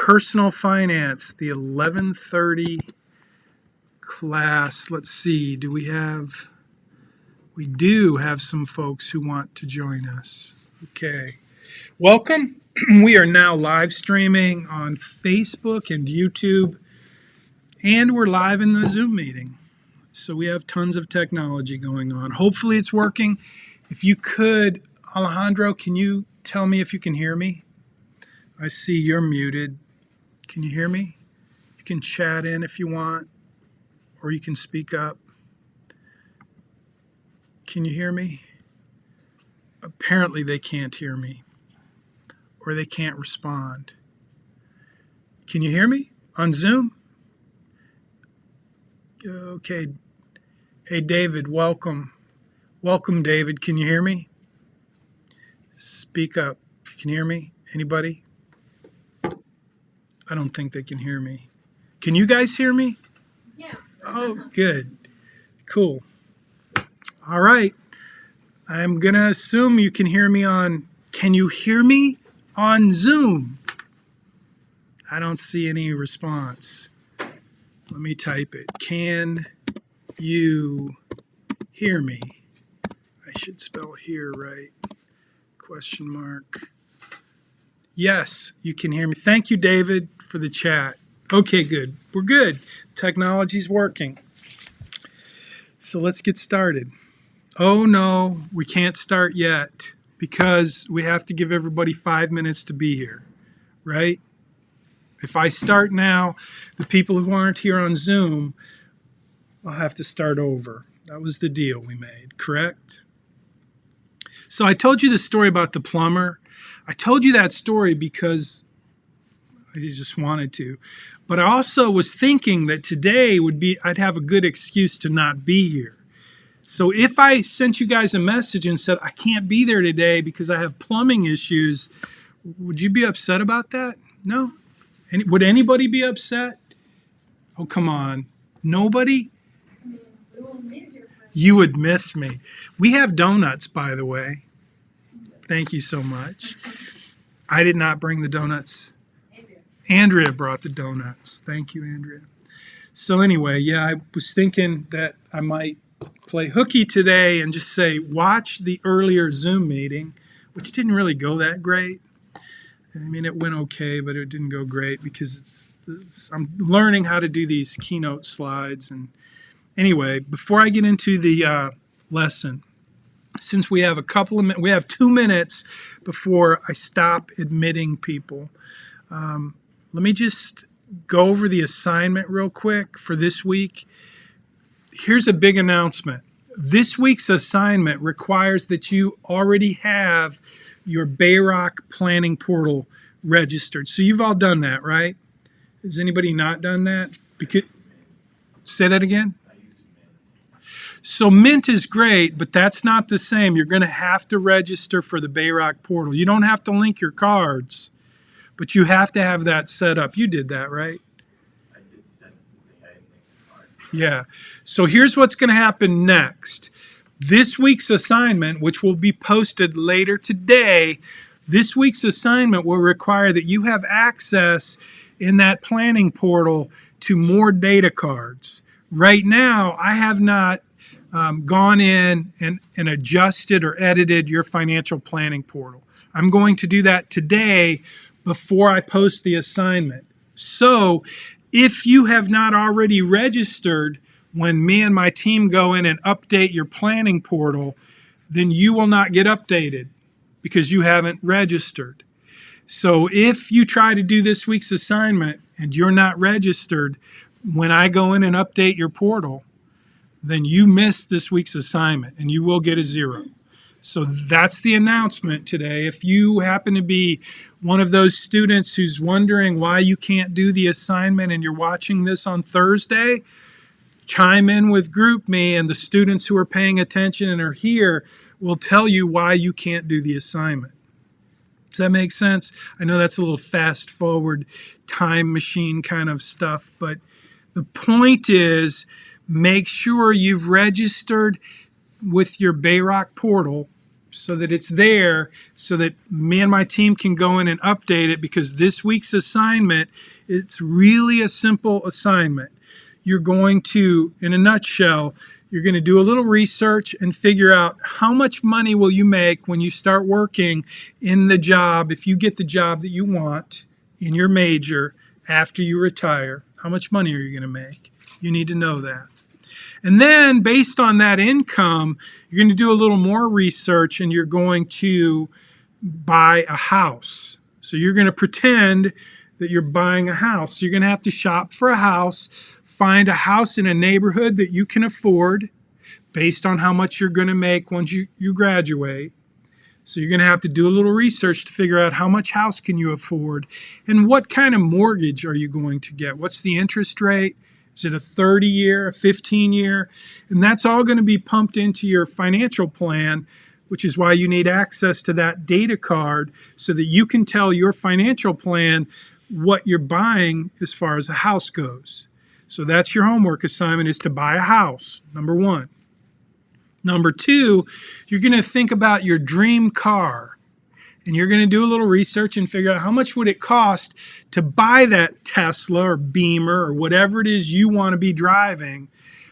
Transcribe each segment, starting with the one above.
Personal finance, the 11:30 class. Let's see, we do have some folks who want to join us. Okay. Welcome. We are now live streaming on Facebook and YouTube, and we're live in the Zoom meeting. So we have tons of technology going on. Hopefully it's working. If you could, Alejandro, can you tell me if you can hear me? I see you're muted. Can you hear me? You can chat in if you want, or you can speak up. Can you hear me? Apparently they can't hear me, or they can't respond. Can you hear me on Zoom? Okay. Hey, David, welcome. Welcome, David. Can you hear me? Speak up. Can you hear me? Anybody? I don't think they can hear me. Can you guys hear me? Yeah. Oh, good. Cool. All right. I'm going to assume you can hear me can you hear me on Zoom? I don't see any response. Let me type it. Can you hear me? I should spell hear right. Question mark. Yes, you can hear me. Thank you, David, for the chat. Okay, good. We're good. Technology's working. So let's get started. Oh, no, we can't start yet because we have to give everybody 5 minutes to be here, right? If I start now, the people who aren't here on Zoom, I'll have to start over. That was the deal we made, correct? So I told you the story about the plumber. I told you that story because I just wanted to. But I also was thinking that today I'd have a good excuse to not be here. So if I sent you guys a message and said, I can't be there today because I have plumbing issues, would you be upset about that? No? Would anybody be upset? Oh, come on. Nobody? You would miss me. We have donuts, by the way. Thank you so much. I did not bring the donuts. Andrea brought the donuts. Thank you, Andrea. So anyway, yeah, I was thinking that I might play hooky today and just say, watch the earlier Zoom meeting, which didn't really go that great. I mean, it went okay, but it didn't go great because I'm learning how to do these keynote slides. And anyway, before I get into the lesson, since we have we have 2 minutes before I stop admitting people, let me just go over the assignment real quick for this week. Here's a big announcement. This week's assignment requires that you already have your Bayrock planning portal registered. So you've all done that, right? Has anybody not done that? Say that again? So Mint is great, but that's not the same. You're going to have to register for the Bayrock portal. You don't have to link your cards, but you have to have that set up. You did that, right? I did send the card. Yeah. So here's what's going to happen next. This week's assignment, which will be posted later today, this week's assignment will require that you have access in that planning portal to more data cards. Right now, I have not gone in and adjusted or edited your financial planning portal. I'm going to do that today before I post the assignment. So if you have not already registered when me and my team go in and update your planning portal, then you will not get updated because you haven't registered. So if you try to do this week's assignment and you're not registered, when I go in and update your portal, then you missed this week's assignment and you will get a 0. So that's the announcement today. If you happen to be one of those students who's wondering why you can't do the assignment and you're watching this on Thursday, chime in with GroupMe, and the students who are paying attention and are here will tell you why you can't do the assignment. Does that make sense? I know that's a little fast forward time machine kind of stuff, but the point is, make sure you've registered with your Bayrock portal so that it's there so that me and my team can go in and update it, because this week's assignment, it's really a simple assignment. You're going to, in a nutshell, you're going to do a little research and figure out how much money will you make when you start working in the job, if you get the job that you want in your major after you retire. How much money are you going to make? You need to know that. And then based on that income, you're going to do a little more research and you're going to buy a house. So you're going to pretend that you're buying a house. So you're going to have to shop for a house, find a house in a neighborhood that you can afford based on how much you're going to make once you graduate. So you're going to have to do a little research to figure out how much house can you afford and what kind of mortgage are you going to get? What's the interest rate? Is it a 30-year, a 15-year? And that's all going to be pumped into your financial plan, which is why you need access to that data card so that you can tell your financial plan what you're buying as far as a house goes. So that's your homework assignment, is to buy a house, number one. Number two, you're going to think about your dream car. And you're going to do a little research and figure out how much would it cost to buy that Tesla or Beamer or whatever it is you want to be driving.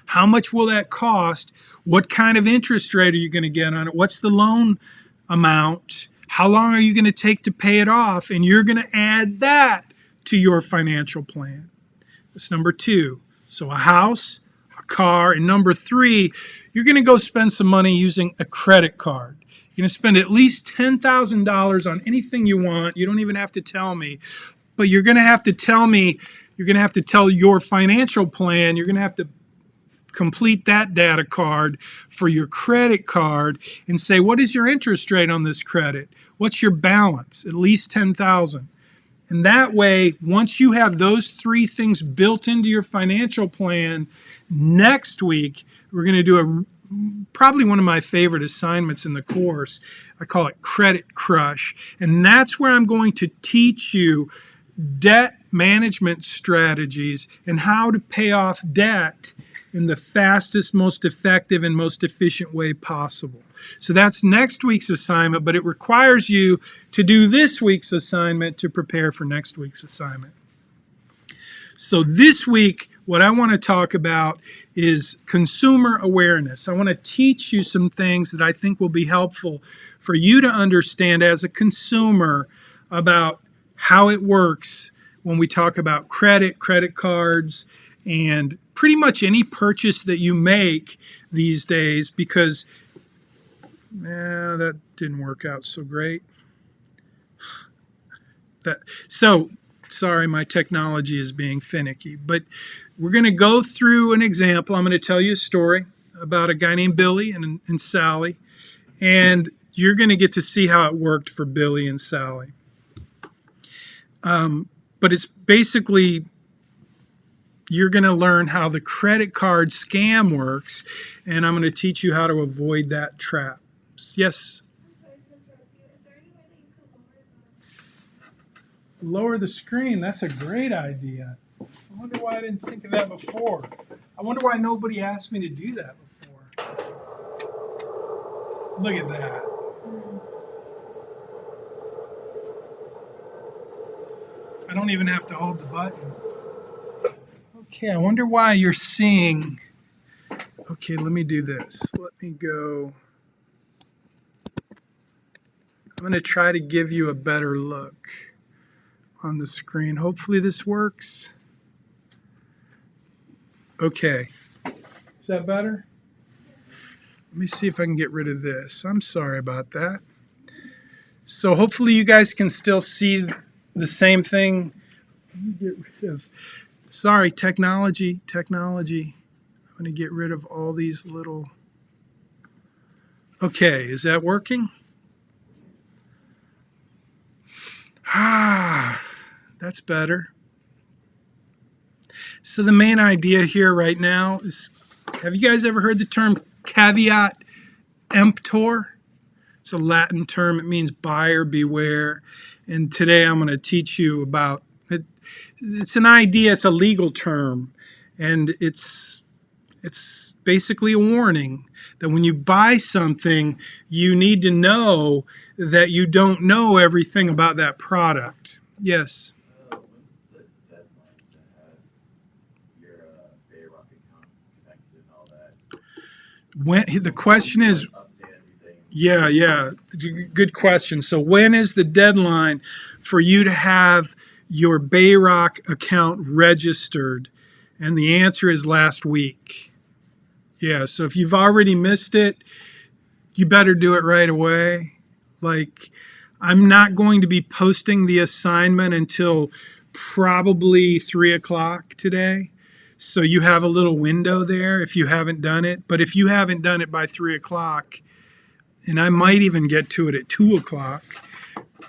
How much will that cost? What kind of interest rate are you going to get on it? What's the loan amount? How long are you going to take to pay it off? And you're going to add that to your financial plan. That's number two. So a house, a car, and number three, you're going to go spend some money using a credit card. You're going to spend at least $10,000 on anything you want. You don't even have to tell me, but you're going to have to tell me, you're going to have to tell your financial plan. You're going to have to complete that data card for your credit card and say, what is your interest rate on this credit? What's your balance? At least $10,000. And that way, once you have those three things built into your financial plan, next week, we're going to do probably one of my favorite assignments in the course. I call it Credit Crush. And that's where I'm going to teach you debt management strategies and how to pay off debt in the fastest, most effective, and most efficient way possible. So that's next week's assignment, but it requires you to do this week's assignment to prepare for next week's assignment. So this week, what I want to talk about is consumer awareness. I want to teach you some things that I think will be helpful for you to understand as a consumer about how it works when we talk about credit cards, and pretty much any purchase that you make these days, because that didn't work out so great. Sorry, my technology is being finicky, but we're going to go through an example. I'm going to tell you a story about a guy named Billy and Sally, and you're going to get to see how it worked for Billy and Sally. But it's basically, you're going to learn how the credit card scam works, and I'm going to teach you how to avoid that trap. Yes? I'm sorry to interrupt you. Is there any way that you could Lower the screen. That's a great idea. I wonder why I didn't think of that before. I wonder why nobody asked me to do that before. Look at that. I don't even have to hold the button. Okay, I wonder why you're seeing. Okay, let me do this. Let me go. I'm going to try to give you a better look on the screen. Hopefully this works. Okay. Is that better? Let me see if I can get rid of this. I'm sorry about that. So hopefully you guys can still see the same thing. Get rid of. Sorry, technology. I'm going to get rid of all these little. Okay, is that working? That's better. So the main idea here right now is, have you guys ever heard the term caveat emptor? It's a Latin term. It means buyer beware. And today I'm going to teach you about it. It's an idea. It's a legal term. And it's It's basically a warning that when you buy something, you need to know that you don't know everything about that product. Yes. When's the deadline to have your Bayrock account connected and all that? When the question is, Update everything. yeah, good question. So when is the deadline for you to have your Bayrock account registered? And the answer is last week. Yeah, so if you've already missed it, you better do it right away. Like, I'm not going to be posting the assignment until probably 3 o'clock today. So you have a little window there if you haven't done it. But if you haven't done it by 3 o'clock, and I might even get to it at 2 o'clock,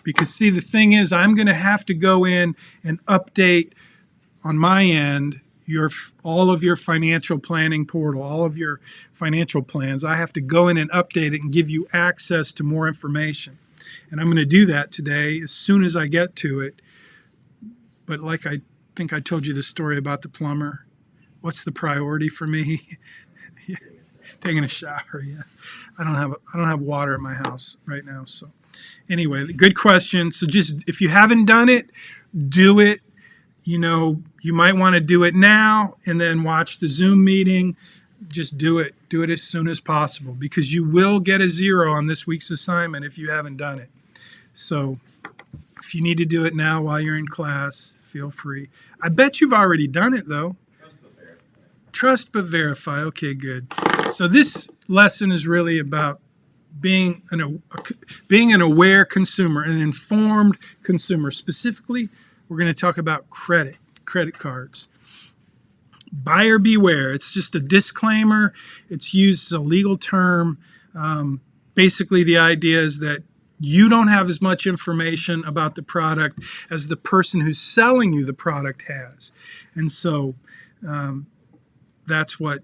because see, the thing is, I'm going to have to go in and update on my end all of your financial planning portal, all of your financial plans. I have to go in and update it and give you access to more information. And I'm going to do that today as soon as I get to it. But like I think I told you the story about the plumber. What's the priority for me? Yeah, taking a shower, yeah. I don't have water at my house right now. So anyway, good question. So just if you haven't done it, do it. You know, you might want to do it now and then watch the Zoom meeting. Just do it. Do it as soon as possible because you will get a 0 on this week's assignment if you haven't done it. So if you need to do it now while you're in class, feel free. I bet you've already done it, though. Trust but verify. Okay, good. So this lesson is really about being an aware consumer, an informed consumer. Specifically, we're going to talk about credit cards. Buyer beware. It's just a disclaimer. It's used as a legal term. Basically, the idea is that you don't have as much information about the product as the person who's selling you the product has. And so that's what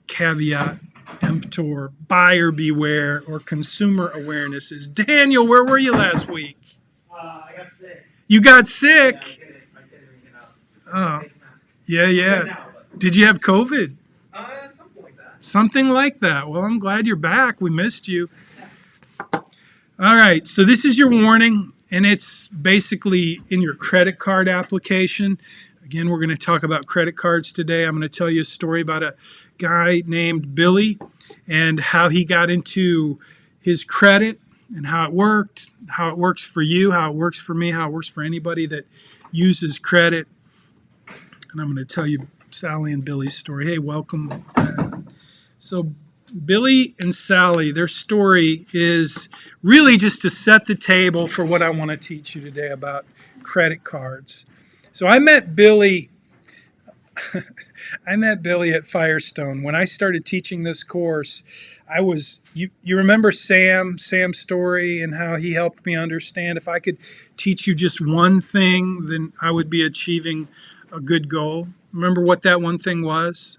caveat emptor, buyer beware, or consumer awareness is. Daniel, where were you last week? I got sick. You got sick? Yeah, I couldn't even get out. Oh, Face mask. yeah. Good now, but, Did you have COVID? something like that. Something like that. Well, I'm glad you're back. We missed you. All right, so this is your warning, and it's basically in your credit card application. Again, we're going to talk about credit cards today. I'm going to tell you a story about a guy named Billy and how he got into his credit and how it worked, how it works for you, how it works for me, how it works for anybody that uses credit. And I'm going to tell you Sally and Billy's story. Hey, welcome. So Billy and Sally, their story is really just to set the table for what I want to teach you today about credit cards. So I met Billy at Firestone. When I started teaching this course, you remember Sam's story and how he helped me understand if I could teach you just one thing, then I would be achieving a good goal. Remember what that one thing was?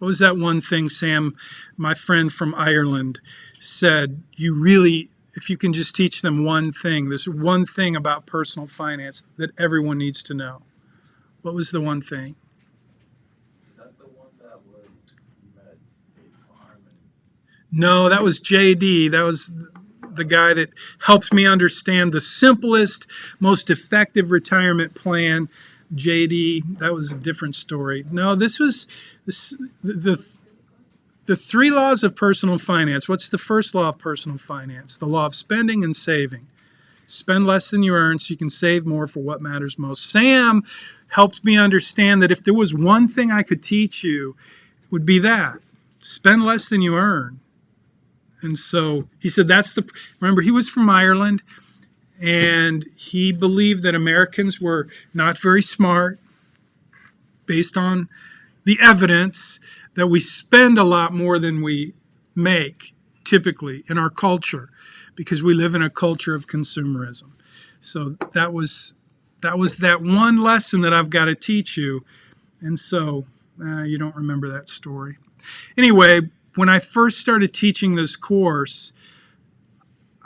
What was that one thing Sam, my friend from Ireland, said? If you can just teach them one thing, there's one thing about personal finance that everyone needs to know. What was the one thing? Is that the one that was you met at State Farm? No, that was JD. That was the guy that helped me understand the simplest, most effective retirement plan. JD, that was a different story. No, this was the 3 laws of personal finance. What's the first law of personal finance? The law of spending and saving. Spend less than you earn so you can save more for what matters most. Sam helped me understand that if there was one thing I could teach you, it would be that. Spend less than you earn. And so he said remember, he was from Ireland, and he believed that Americans were not very smart based on the evidence that we spend a lot more than we make typically in our culture because we live in a culture of consumerism. So that was that one lesson that I've got to teach you. And so you don't remember that story. Anyway, when I first started teaching this course,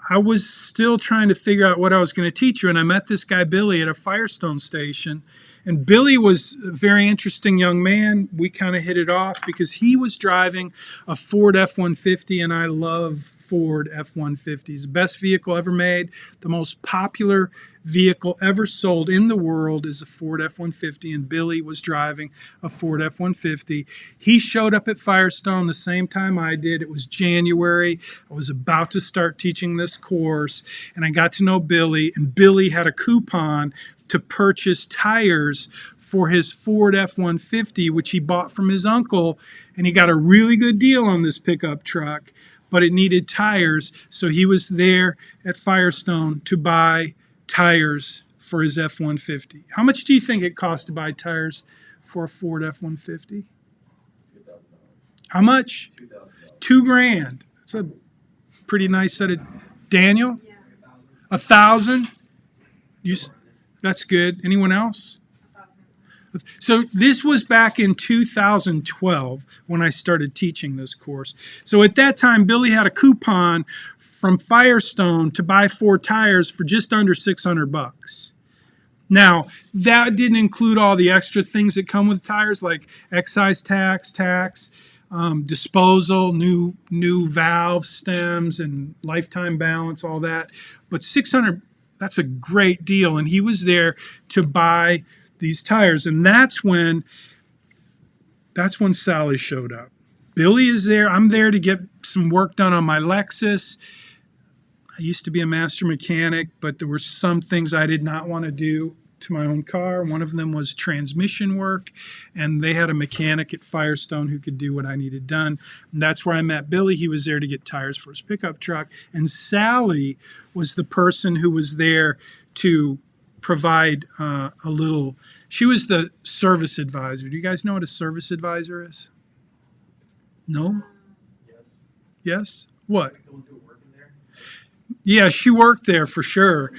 I was still trying to figure out what I was going to teach you. And I met this guy, Billy, at a Firestone station. And Billy was a very interesting young man. We kind of hit it off because he was driving a Ford F-150, and I love Ford F-150s. The best vehicle ever made, the most popular vehicle ever sold in the world is a Ford F-150, and Billy was driving a Ford F-150. He showed up at Firestone the same time I did. It was January. I was about to start teaching this course, and I got to know Billy, and Billy had a coupon to purchase tires for his Ford F-150, which he bought from his uncle, and he got a really good deal on this pickup truck, but it needed tires, so he was there at Firestone to buy tires for his F-150. How much do you think it cost to buy tires for a Ford F-150? How much? $2,000. That's a pretty nice set of. Daniel? 1,000? That's good. Anyone else? So this was back in 2012 when I started teaching this course. So at that time, Billy had a coupon from Firestone to buy 4 tires for just under $600. Now, that didn't include all the extra things that come with tires, like excise tax, disposal, new valve stems, and lifetime balance, all that. But $600, that's a great deal, and he was there to buy these tires, and that's when Sally showed up. Billy is there. I'm there to get some work done on my Lexus. I used to be a master mechanic, but there were some things I did not want to do to my own car. One of them was transmission work, and they had a mechanic at Firestone who could do what I needed done. And that's where I met Billy. He was there to get tires for his pickup truck, and Sally was the person who was there to provide she was the service advisor. Do you guys know what a service advisor is? No? Yes? What? The ones who were working there. Yeah, she worked there for sure.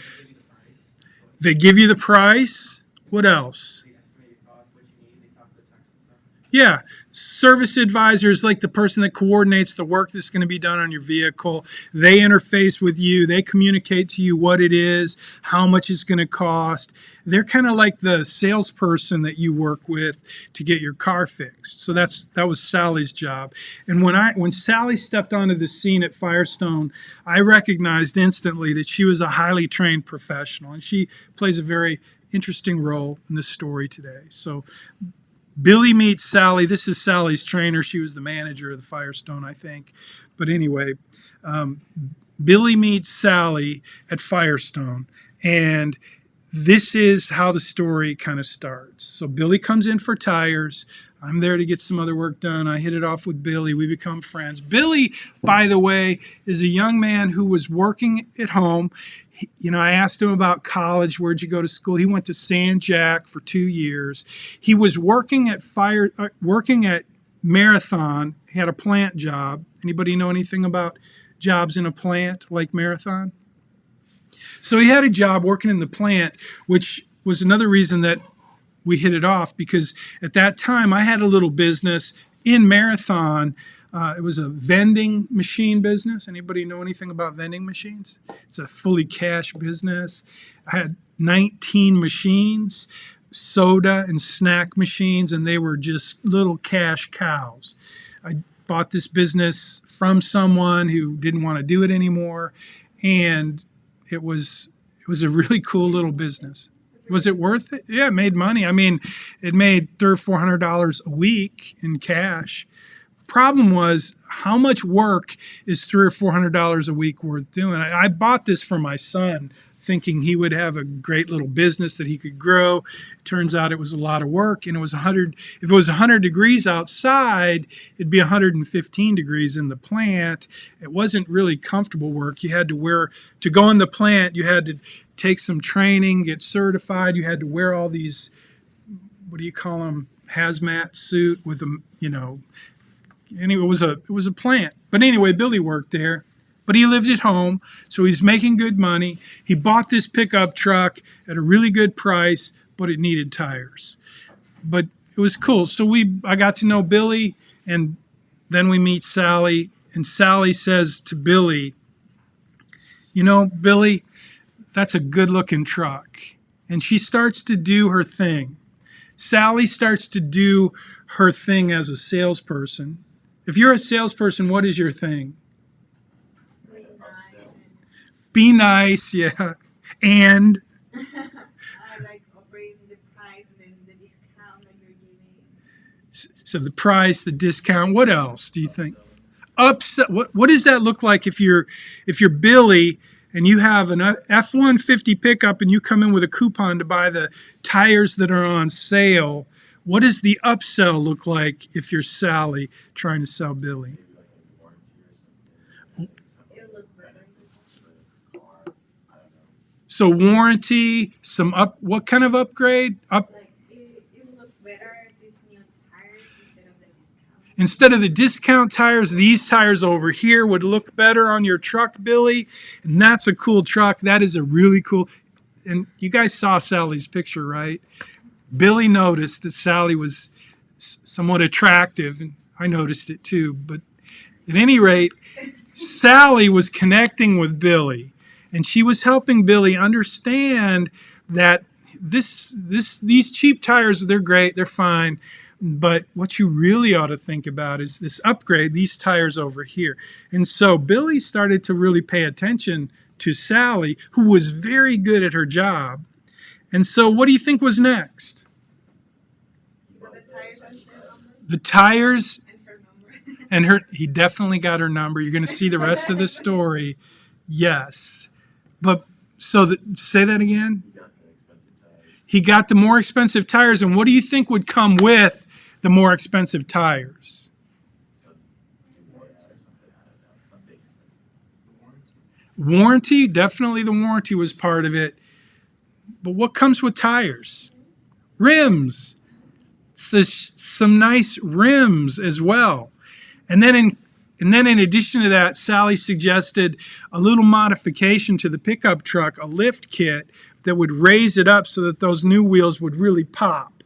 They give you the price. What else? They estimate your cost, what you need. They talk to the tax and stuff. Yeah, service advisor is like the person that coordinates the work that's going to be done on your vehicle. They interface with you. They communicate to you what it is, how much it's going to cost. They're kind of like the salesperson that you work with to get your car fixed. So that was Sally's job. And when Sally stepped onto the scene at Firestone, I recognized instantly that she was a highly trained professional, and she plays a very interesting role in this story today. So Billy meets Sally. This is Sally's trainer. She was the manager of the Firestone, I think. But anyway, Billy meets Sally at Firestone, and this is how the story kind of starts. So Billy comes in for tires. I'm there to get some other work done. I hit it off with Billy. We become friends. Billy, by the way, is a young man who was working at home. I asked him about college. Where'd you go to school? He went to San Jack for 2 years. He was working at Marathon. He had a plant job. Anybody know anything about jobs in a plant like Marathon? So he had a job working in the plant, which was another reason that we hit it off, because at that time I had a little business in Marathon. It was a vending machine business. Anybody know anything about vending machines? It's a fully cash business. I had 19 machines, soda and snack machines, and they were just little cash cows. I bought this business from someone who didn't want to do it anymore, and it was a really cool little business. Was it worth it? Yeah, it made money. I mean, it made $300 or $400 a week in cash. Problem was, how much work is $300 or $400 a week worth doing? I bought this for my son, thinking he would have a great little business that he could grow. It turns out it was a lot of work, and it was 100. If it was 100 degrees outside, it'd be 115 degrees in the plant. It wasn't really comfortable work. You had to go in the plant, you had to take some training, get certified. You had to wear all these, what do you call them, hazmat suit with them, Anyway, it was a plant. But anyway, Billy worked there, but he lived at home, so he's making good money. He bought this pickup truck at a really good price, but it needed tires. But it was cool. So I got to know Billy, and then we meet Sally, and Sally says to Billy, Billy, that's a good-looking truck. And she starts to do her thing. Sally starts to do her thing as a salesperson. If you're a salesperson, what is your thing? Really nice. Be nice, yeah. And I like offering the price and then the discount that you're giving. so the price, the discount, what else do you think? Upsell. What does that look like if you're Billy and you have an F-150 pickup and you come in with a coupon to buy the tires that are on sale? What does the upsell look like if you're Sally trying to sell Billy? Maybe like a warranty or something. It'll look better. For the car. I don't know. So warranty, what kind of upgrade? Like it will look better if these new tires instead of the discount. Instead of the discount tires, these tires over here would look better on your truck, Billy. And that's a cool truck. That is a really cool. And you guys saw Sally's picture, right? Billy noticed that Sally was somewhat attractive, and I noticed it too. But at any rate, Sally was connecting with Billy, and she was helping Billy understand that these cheap tires, they're great, they're fine. But what you really ought to think about is this upgrade, these tires over here. And so Billy started to really pay attention to Sally, who was very good at her job. And so what do you think was next? But the tires and her number The tires and her number. and he definitely got her number. You're going to see the rest of the story. Yes. But say that again. You got the expensive tires. He got the more expensive tires. And what do you think would come with the more expensive tires? Warranty or something. I don't know. Something expensive. Warranty. Warranty, definitely the warranty was part of it. But what comes with tires? Rims. So some nice rims as well. And then in addition to that, Sally suggested a little modification to the pickup truck, a lift kit that would raise it up so that those new wheels would really pop.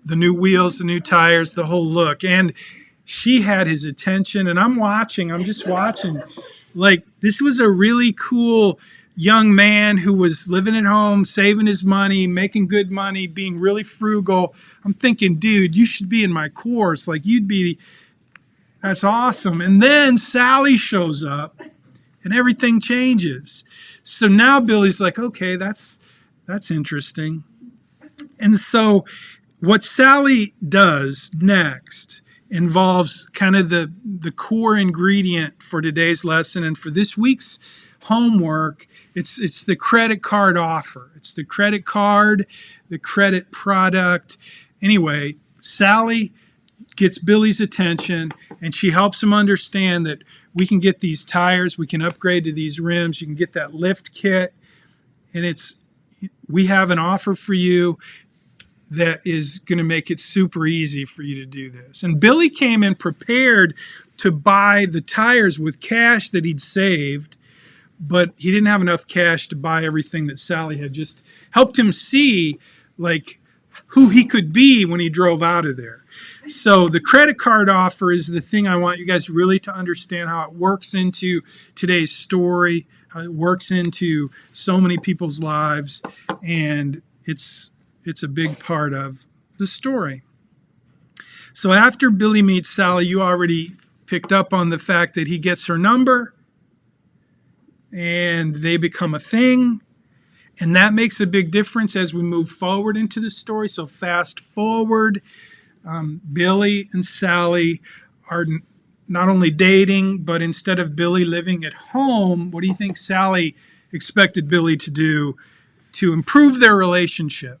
The new wheels, the new tires, the whole look. And she had his attention, and I'm just watching. Like, this was a really cool young man who was living at home, saving his money, making good money, being really frugal. I'm thinking, dude, you should be in my course. Like, that's awesome. And then Sally shows up and everything changes. So now Billy's like, okay, that's interesting. And so what Sally does next involves kind of the core ingredient for today's lesson and for this week's homework. It's the credit card offer. It's the credit card, the credit product. Anyway, Sally gets Billy's attention, and she helps him understand that we can get these tires, we can upgrade to these rims, you can get that lift kit, and we have an offer for you that is going to make it super easy for you to do this. And Billy came in prepared to buy the tires with cash that he'd saved, but he didn't have enough cash to buy everything that Sally had just helped him see, like who he could be when he drove out of there. So the credit card offer is the thing I want you guys really to understand how it works into today's story, how it works into so many people's lives, and it's a big part of the story. So after Billy meets Sally, you already picked up on the fact that he gets her number and they become a thing. And that makes a big difference as we move forward into the story. So fast forward, Billy and Sally are not only dating, but instead of Billy living at home, what do you think Sally expected Billy to do to improve their relationship?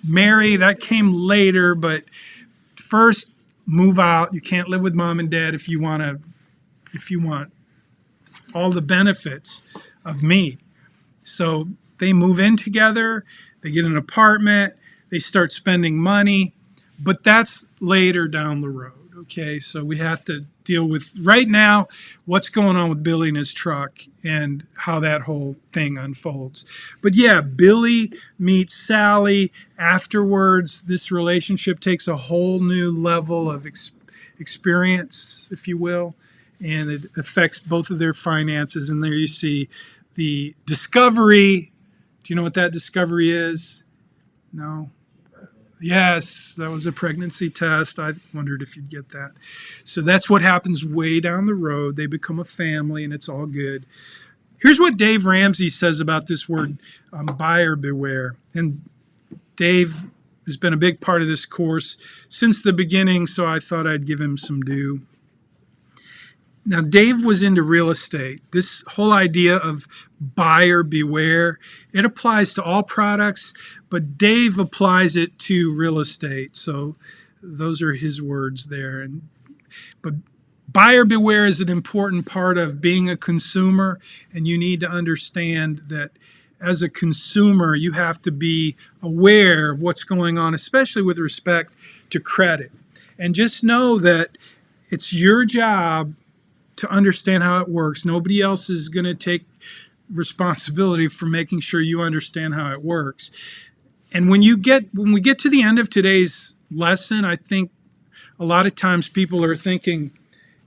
Marry, that came later, but first move out. You can't live with mom and dad if you want all the benefits of me. So they move in together, they get an apartment, they start spending money, but that's later down the road. Okay, so we have to deal with right now what's going on with Billy and his truck and how that whole thing unfolds. But yeah, Billy meets Sally. Afterwards, this relationship takes a whole new level of experience, if you will, and it affects both of their finances. And there you see the discovery. Do you know what that discovery is? No. Yes, that was a pregnancy test. I wondered if you'd get that. So that's what happens way down the road. They become a family and it's all good. Here's what Dave Ramsey says about this word, buyer beware. And Dave has been a big part of this course since the beginning, so I thought I'd give him some due. Now, Dave was into real estate. This whole idea of buyer beware, it applies to all products, but Dave applies it to real estate. So those are his words there. But buyer beware is an important part of being a consumer, and you need to understand that as a consumer, you have to be aware of what's going on, especially with respect to credit. And just know that it's your job to understand how it works. Nobody else is going to take responsibility for making sure you understand how it works. And when we get to the end of today's lesson, I think a lot of times people are thinking,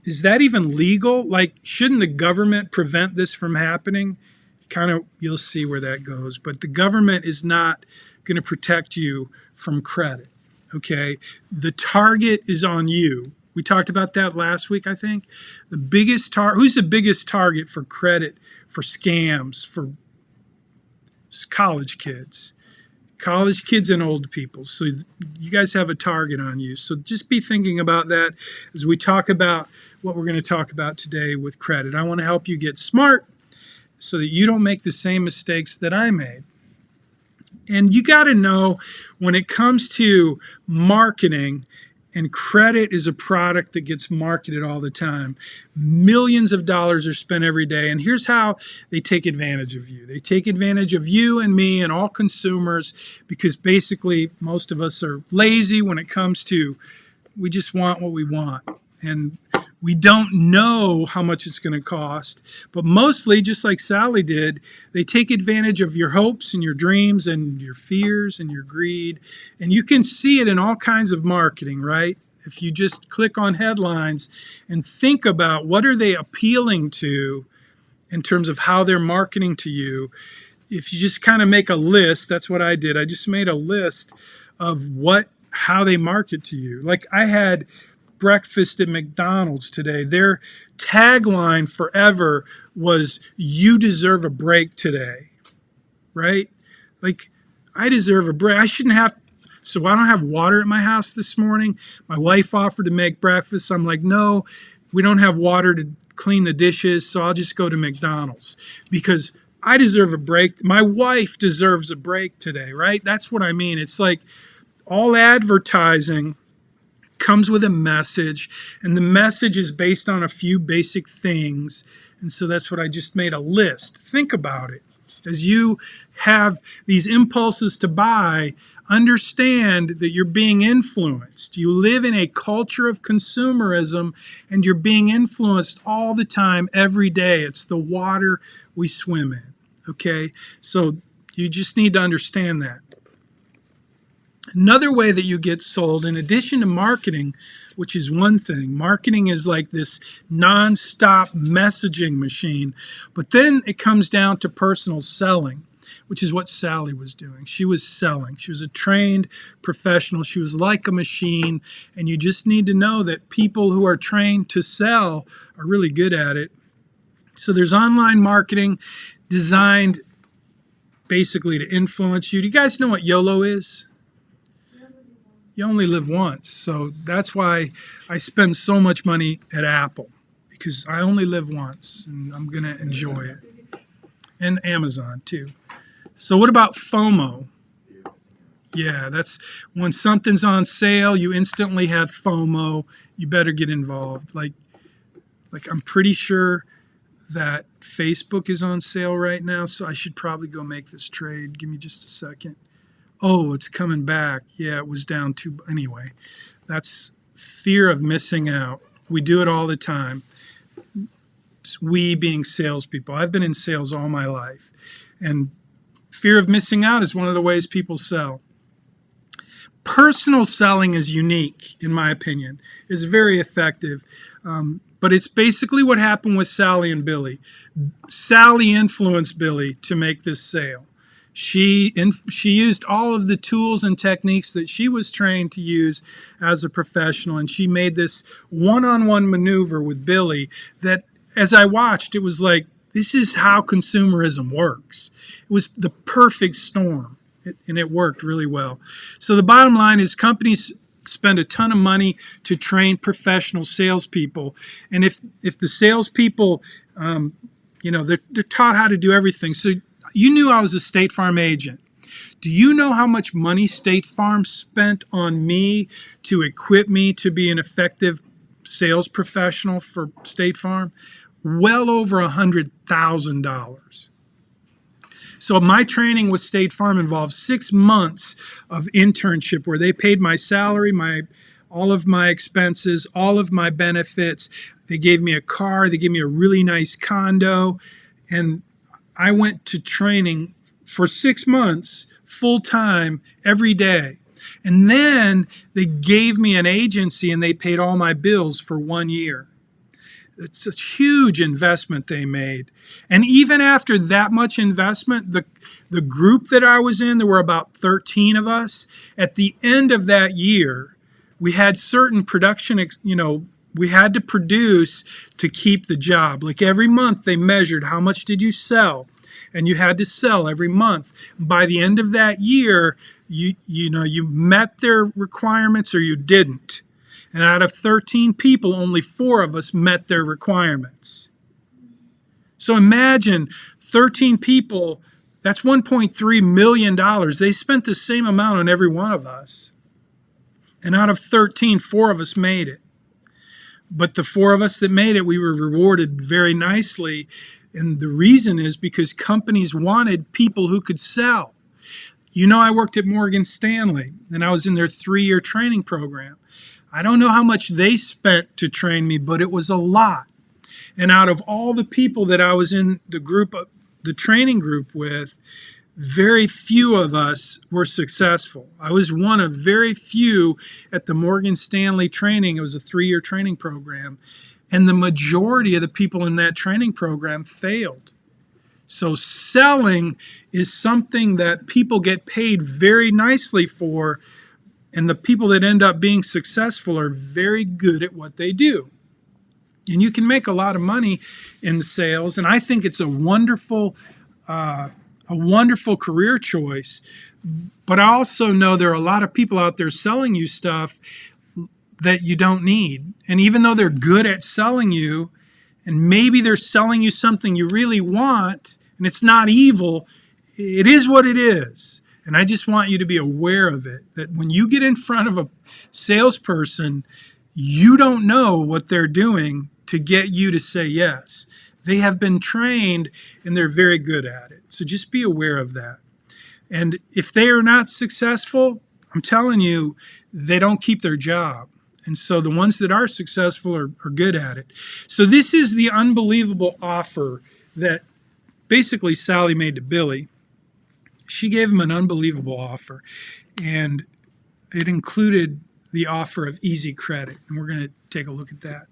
is that even legal? Like, shouldn't the government prevent this from happening? Kind of, you'll see where that goes. But the government is not going to protect you from credit, okay? The target is on you. We talked about that last week, I think. Who's the biggest target for credit, for scams, for college kids? College kids and old people. So you guys have a target on you. So just be thinking about that as we talk about what we're going to talk about today with credit. I want to help you get smart so that you don't make the same mistakes that I made. And you got to know when it comes to marketing, and credit is a product that gets marketed all the time. Millions of dollars are spent every day. And here's how they take advantage of you. They take advantage of you and me and all consumers because basically most of us are lazy when it comes to, we just want what we want. And we don't know how much it's going to cost. But mostly, just like Sally did, they take advantage of your hopes and your dreams and your fears and your greed. And you can see it in all kinds of marketing, right? If you just click on headlines and think about what are they appealing to in terms of how they're marketing to you, if you just kind of make a list, that's what I did. I just made a list of how they market to you. Like I had breakfast at McDonald's today. Their tagline forever was, "You deserve a break today," right? Like, I deserve a break. I shouldn't have, so I don't have water at my house this morning. My wife offered to make breakfast. I'm like, no, we don't have water to clean the dishes, so I'll just go to McDonald's because I deserve a break. My wife deserves a break today, right? That's what I mean. It's like all advertising comes with a message, and the message is based on a few basic things. And so that's what I just made a list. Think about it. As you have these impulses to buy, understand that you're being influenced. You live in a culture of consumerism, and you're being influenced all the time, every day. It's the water we swim in, okay? So you just need to understand that. Another way that you get sold, in addition to marketing, which is one thing, marketing is like this nonstop messaging machine, but then it comes down to personal selling, which is what Sally was doing. She was selling. She was a trained professional. She was like a machine, and you just need to know that people who are trained to sell are really good at it. So there's online marketing designed basically to influence you. Do you guys know what YOLO is? You only live once. So that's why I spend so much money at Apple, because I only live once and I'm going to enjoy it. And Amazon too. So what about FOMO? Yeah, that's when something's on sale, you instantly have FOMO. You better get involved. Like I'm pretty sure that Facebook is on sale right now, so I should probably go make this trade. Give me just a second. Oh, it's coming back. Yeah, it was down too. Anyway, that's fear of missing out. We do it all the time. We being salespeople. I've been in sales all my life. And fear of missing out is one of the ways people sell. Personal selling is unique, in my opinion. It's very effective. But it's basically what happened with Sally and Billy. Sally influenced Billy to make this sale. She used all of the tools and techniques that she was trained to use as a professional, and she made this one-on-one maneuver with Billy that, as I watched, it was like, this is how consumerism works. It was the perfect storm, and it worked really well. So the bottom line is companies spend a ton of money to train professional salespeople, and if the salespeople, they're taught how to do everything. So you knew I was a State Farm agent. Do you know how much money State Farm spent on me to equip me to be an effective sales professional for State Farm? Well over $100,000. So my training with State Farm involved 6 months of internship where they paid my salary, all of my expenses, all of my benefits. They gave me a car, they gave me a really nice condo, and I went to training for 6 months, full time, every day. And then they gave me an agency and they paid all my bills for 1 year. It's a huge investment they made. And even after that much investment, the group that I was in, there were about 13 of us. At the end of that year, we had certain production, we had to produce to keep the job. Like every month they measured how much did you sell, and you had to sell every month. By the end of that year, you met their requirements or you didn't. And out of 13 people, only 4 of us met their requirements. So imagine 13 people, that's $1.3 million. They spent the same amount on every one of us. And out of 13, 4 of us made it. But the 4 of us that made it, we were rewarded very nicely. And the reason is because companies wanted people who could sell. I worked at Morgan Stanley, and I was in their 3-year training program. I don't know how much they spent to train me, but it was a lot. And out of all the people that I was in the training group with, very few of us were successful. I was one of very few at the Morgan Stanley training. It was a 3-year training program. And the majority of the people in that training program failed. So selling is something that people get paid very nicely for, and the people that end up being successful are very good at what they do. And you can make a lot of money in sales, and I think it's a wonderful career choice. But I also know there are a lot of people out there selling you stuff that you don't need. And even though they're good at selling you, and maybe they're selling you something you really want, and it's not evil, it is what it is. And I just want you to be aware of it, that when you get in front of a salesperson, you don't know what they're doing to get you to say yes. They have been trained and they're very good at it. So just be aware of that. And if they are not successful, I'm telling you, they don't keep their job. And so the ones that are successful are good at it. So this is the unbelievable offer that basically Sally made to Billy. She gave him an unbelievable offer, and it included the offer of easy credit. And we're going to take a look at that.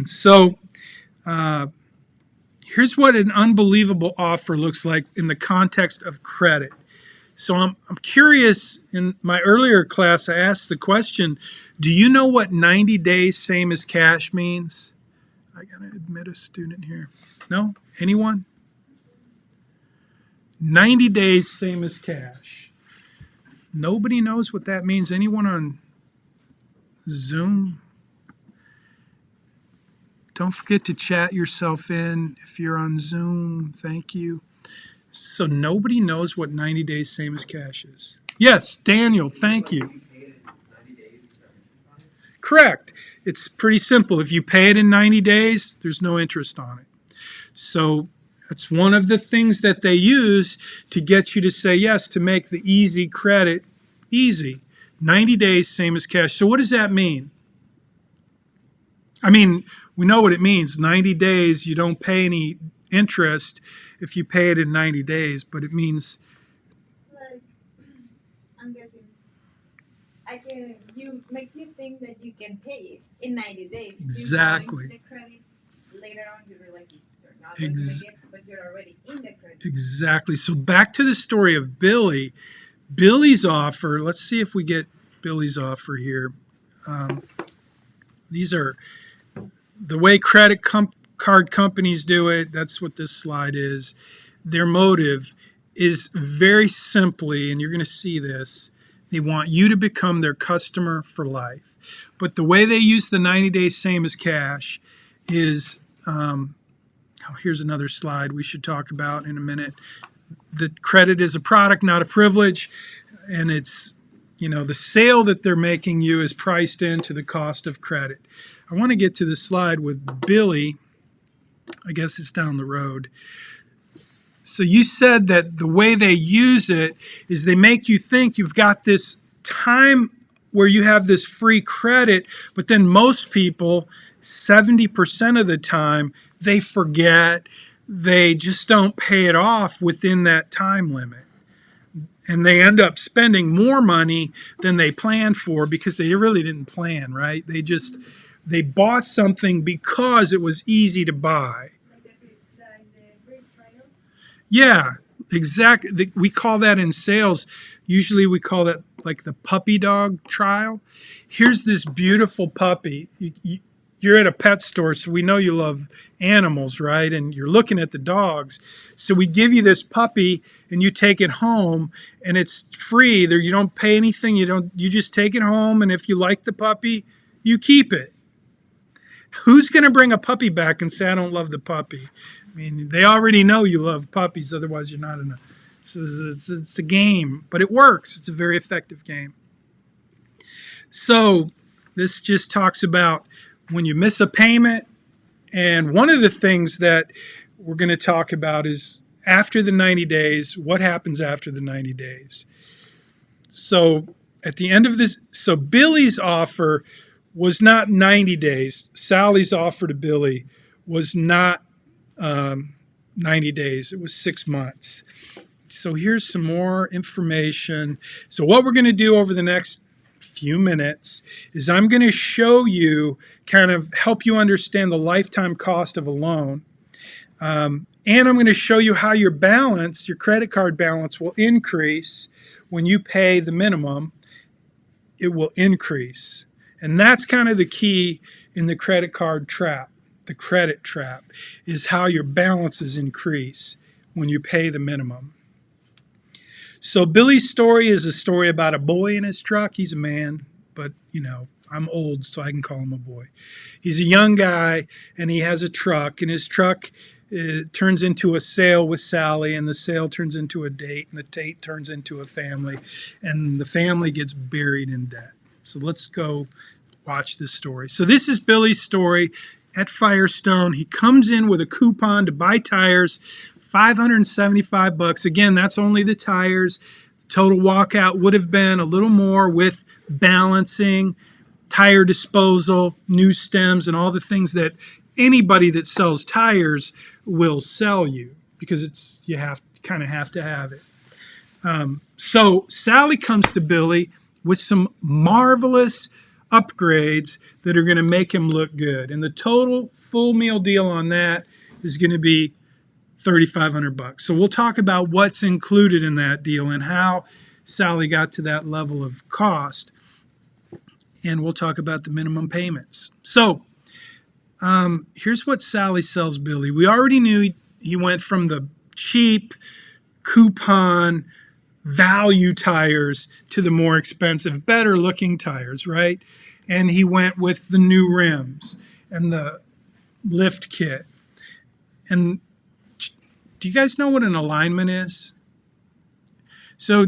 So here's what an unbelievable offer looks like in the context of credit. So I'm curious, in my earlier class, I asked the question, do you know what 90 days same as cash means? I got to admit a student here. No? Anyone? 90 days same as cash. Nobody knows what that means. Anyone on Zoom? Don't forget to chat yourself in if you're on Zoom. Thank you. So nobody knows what 90 days same as cash is. Yes, Daniel, thank you. Correct. It's pretty simple. If you pay it in 90 days, there's no interest on it. So that's one of the things that they use to get you to say yes, to make the easy credit easy. 90 days, same as cash. So what does that mean? I mean, we know what it means. 90 days, you don't pay any interest if you pay it in 90 days, but it means... Like, I'm guessing, makes you think that you can pay it in 90 days. Exactly. You go into the credit, later on you realize Not when Ex- you get, but you're already in the credit. Exactly. So back to the story of Billy. Billy's offer, let's see if we get Billy's offer here. These are the way card companies do it. That's what this slide is. Their motive is very simply, and you're going to see this, they want you to become their customer for life. But the way they use the 90 days same as cash is, here's another slide we should talk about in a minute. The credit is a product, not a privilege, and it's, the sale that they're making you is priced into the cost of credit. I want to get to the slide with Billy. I guess it's down the road. So you said that the way they use it is they make you think you've got this time where you have this free credit, but then most people, 70% of the time, they forget, they just don't pay it off within that time limit. And they end up spending more money than they planned for because they really didn't plan, right? They bought something because it was easy to buy. Like the free trials. Yeah, exactly. We call that in sales, usually we call that like the puppy dog trial. Here's this beautiful puppy. You're at a pet store, so we know you love animals, right? And you're looking at the dogs. So we give you this puppy and you take it home and it's free. There, you don't pay anything. You just take it home, and if you like the puppy, you keep it. Who's going to bring a puppy back and say, I don't love the puppy? I mean, they already know you love puppies, otherwise you're not in a... It's a game, but it works. It's a very effective game. So this just talks about when you miss a payment, and one of the things that we're going to talk about is after the 90 days, what happens after the 90 days. So at the end of this, so Billy's offer was not 90 days. Sally's offer to Billy was not 90 days. It was 6 months. So here's some more information. So what we're going to do over the next few minutes is I'm going to show you, kind of help you understand the lifetime cost of a loan. And I'm going to show you how your balance, your credit card balance, will increase when you pay the minimum. It will increase. And that's kind of the key in the credit card trap. The credit trap is how your balances increase when you pay the minimum. So Billy's story is a story about a boy in his truck. He's a man, but I'm old, so I can call him a boy. He's a young guy, and he has a truck, and his truck turns into a sale with Sally, and the sale turns into a date, and the date turns into a family, and the family gets buried in debt. So let's go watch this story. So this is Billy's story at Firestone. He comes in with a coupon to buy tires, $575. Again, that's only the tires. Total walkout would have been a little more with balancing, tire disposal, new stems, and all the things that anybody that sells tires will sell you, because you kind of have to have it. So Sally comes to Billy with some marvelous upgrades that are going to make him look good. And the total full meal deal on that is going to be $3,500. So we'll talk about what's included in that deal and how Sally got to that level of cost. And we'll talk about the minimum payments. So here's what Sally sells Billy. We already knew he went from the cheap coupon value tires to the more expensive, better looking tires, right? And he went with the new rims and the lift kit. And do you guys know what an alignment is? So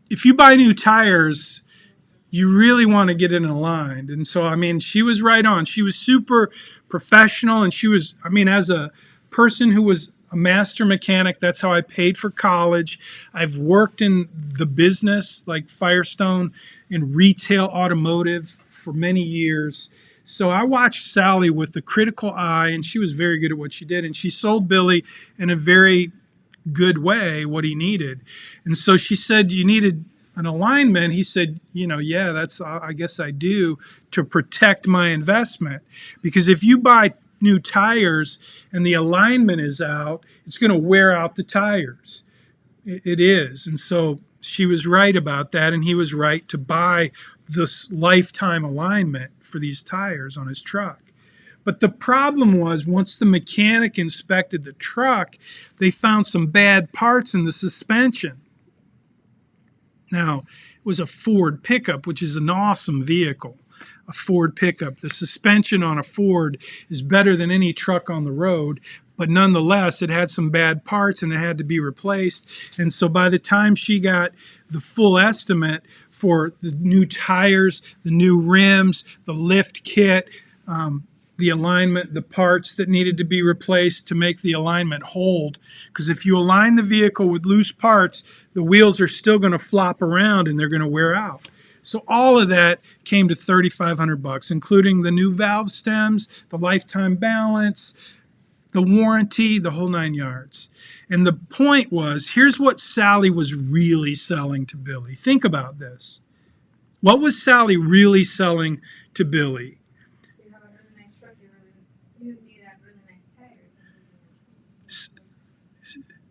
if you buy new tires, you really want to get it aligned. And so, she was right on. She was super professional, and she was, as a person who was a master mechanic, that's how I paid for college. I've worked in the business, like Firestone, in retail automotive for many years. So I watched Sally with the critical eye, and she was very good at what she did. And she sold Billy in a very good way what he needed. And so she said, you needed an alignment. He said, I guess I do, to protect my investment. Because if you buy new tires and the alignment is out, it's going to wear out the tires. It is. And so she was right about that, and he was right to buy this lifetime alignment for these tires on his truck. But the problem was, once the mechanic inspected the truck, they found some bad parts in the suspension. Now, it was a Ford pickup, which is an awesome vehicle, a Ford pickup. The suspension on a Ford is better than any truck on the road, but nonetheless, it had some bad parts and it had to be replaced. And so by the time she got the full estimate for the new tires, the new rims, the lift kit, the alignment, the parts that needed to be replaced to make the alignment hold. Because if you align the vehicle with loose parts, the wheels are still going to flop around and they're going to wear out. So all of that came to $3,500, including the new valve stems, the lifetime balance, the warranty, the whole 9 yards. And the point was, here's what Sally was really selling to Billy. Think about this. What was Sally really selling to Billy? You have a really nice truck. You need to have really nice tires.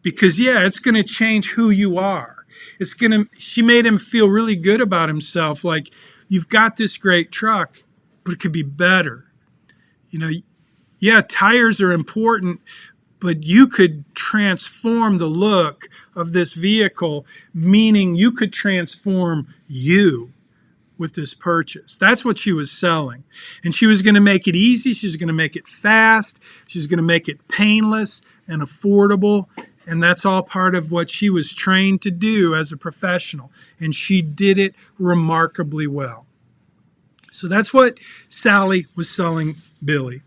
Because, yeah, it's going to change who you are. She made him feel really good about himself. Like, you've got this great truck, but it could be better. You know, yeah, tires are important, but you could transform the look of this vehicle, meaning you could transform you with this purchase. That's what she was selling. And she was going to make it easy. She's going to make it fast. She's going to make it painless and affordable. And that's all part of what she was trained to do as a professional. And she did it remarkably well. So that's what Sally was selling Billy.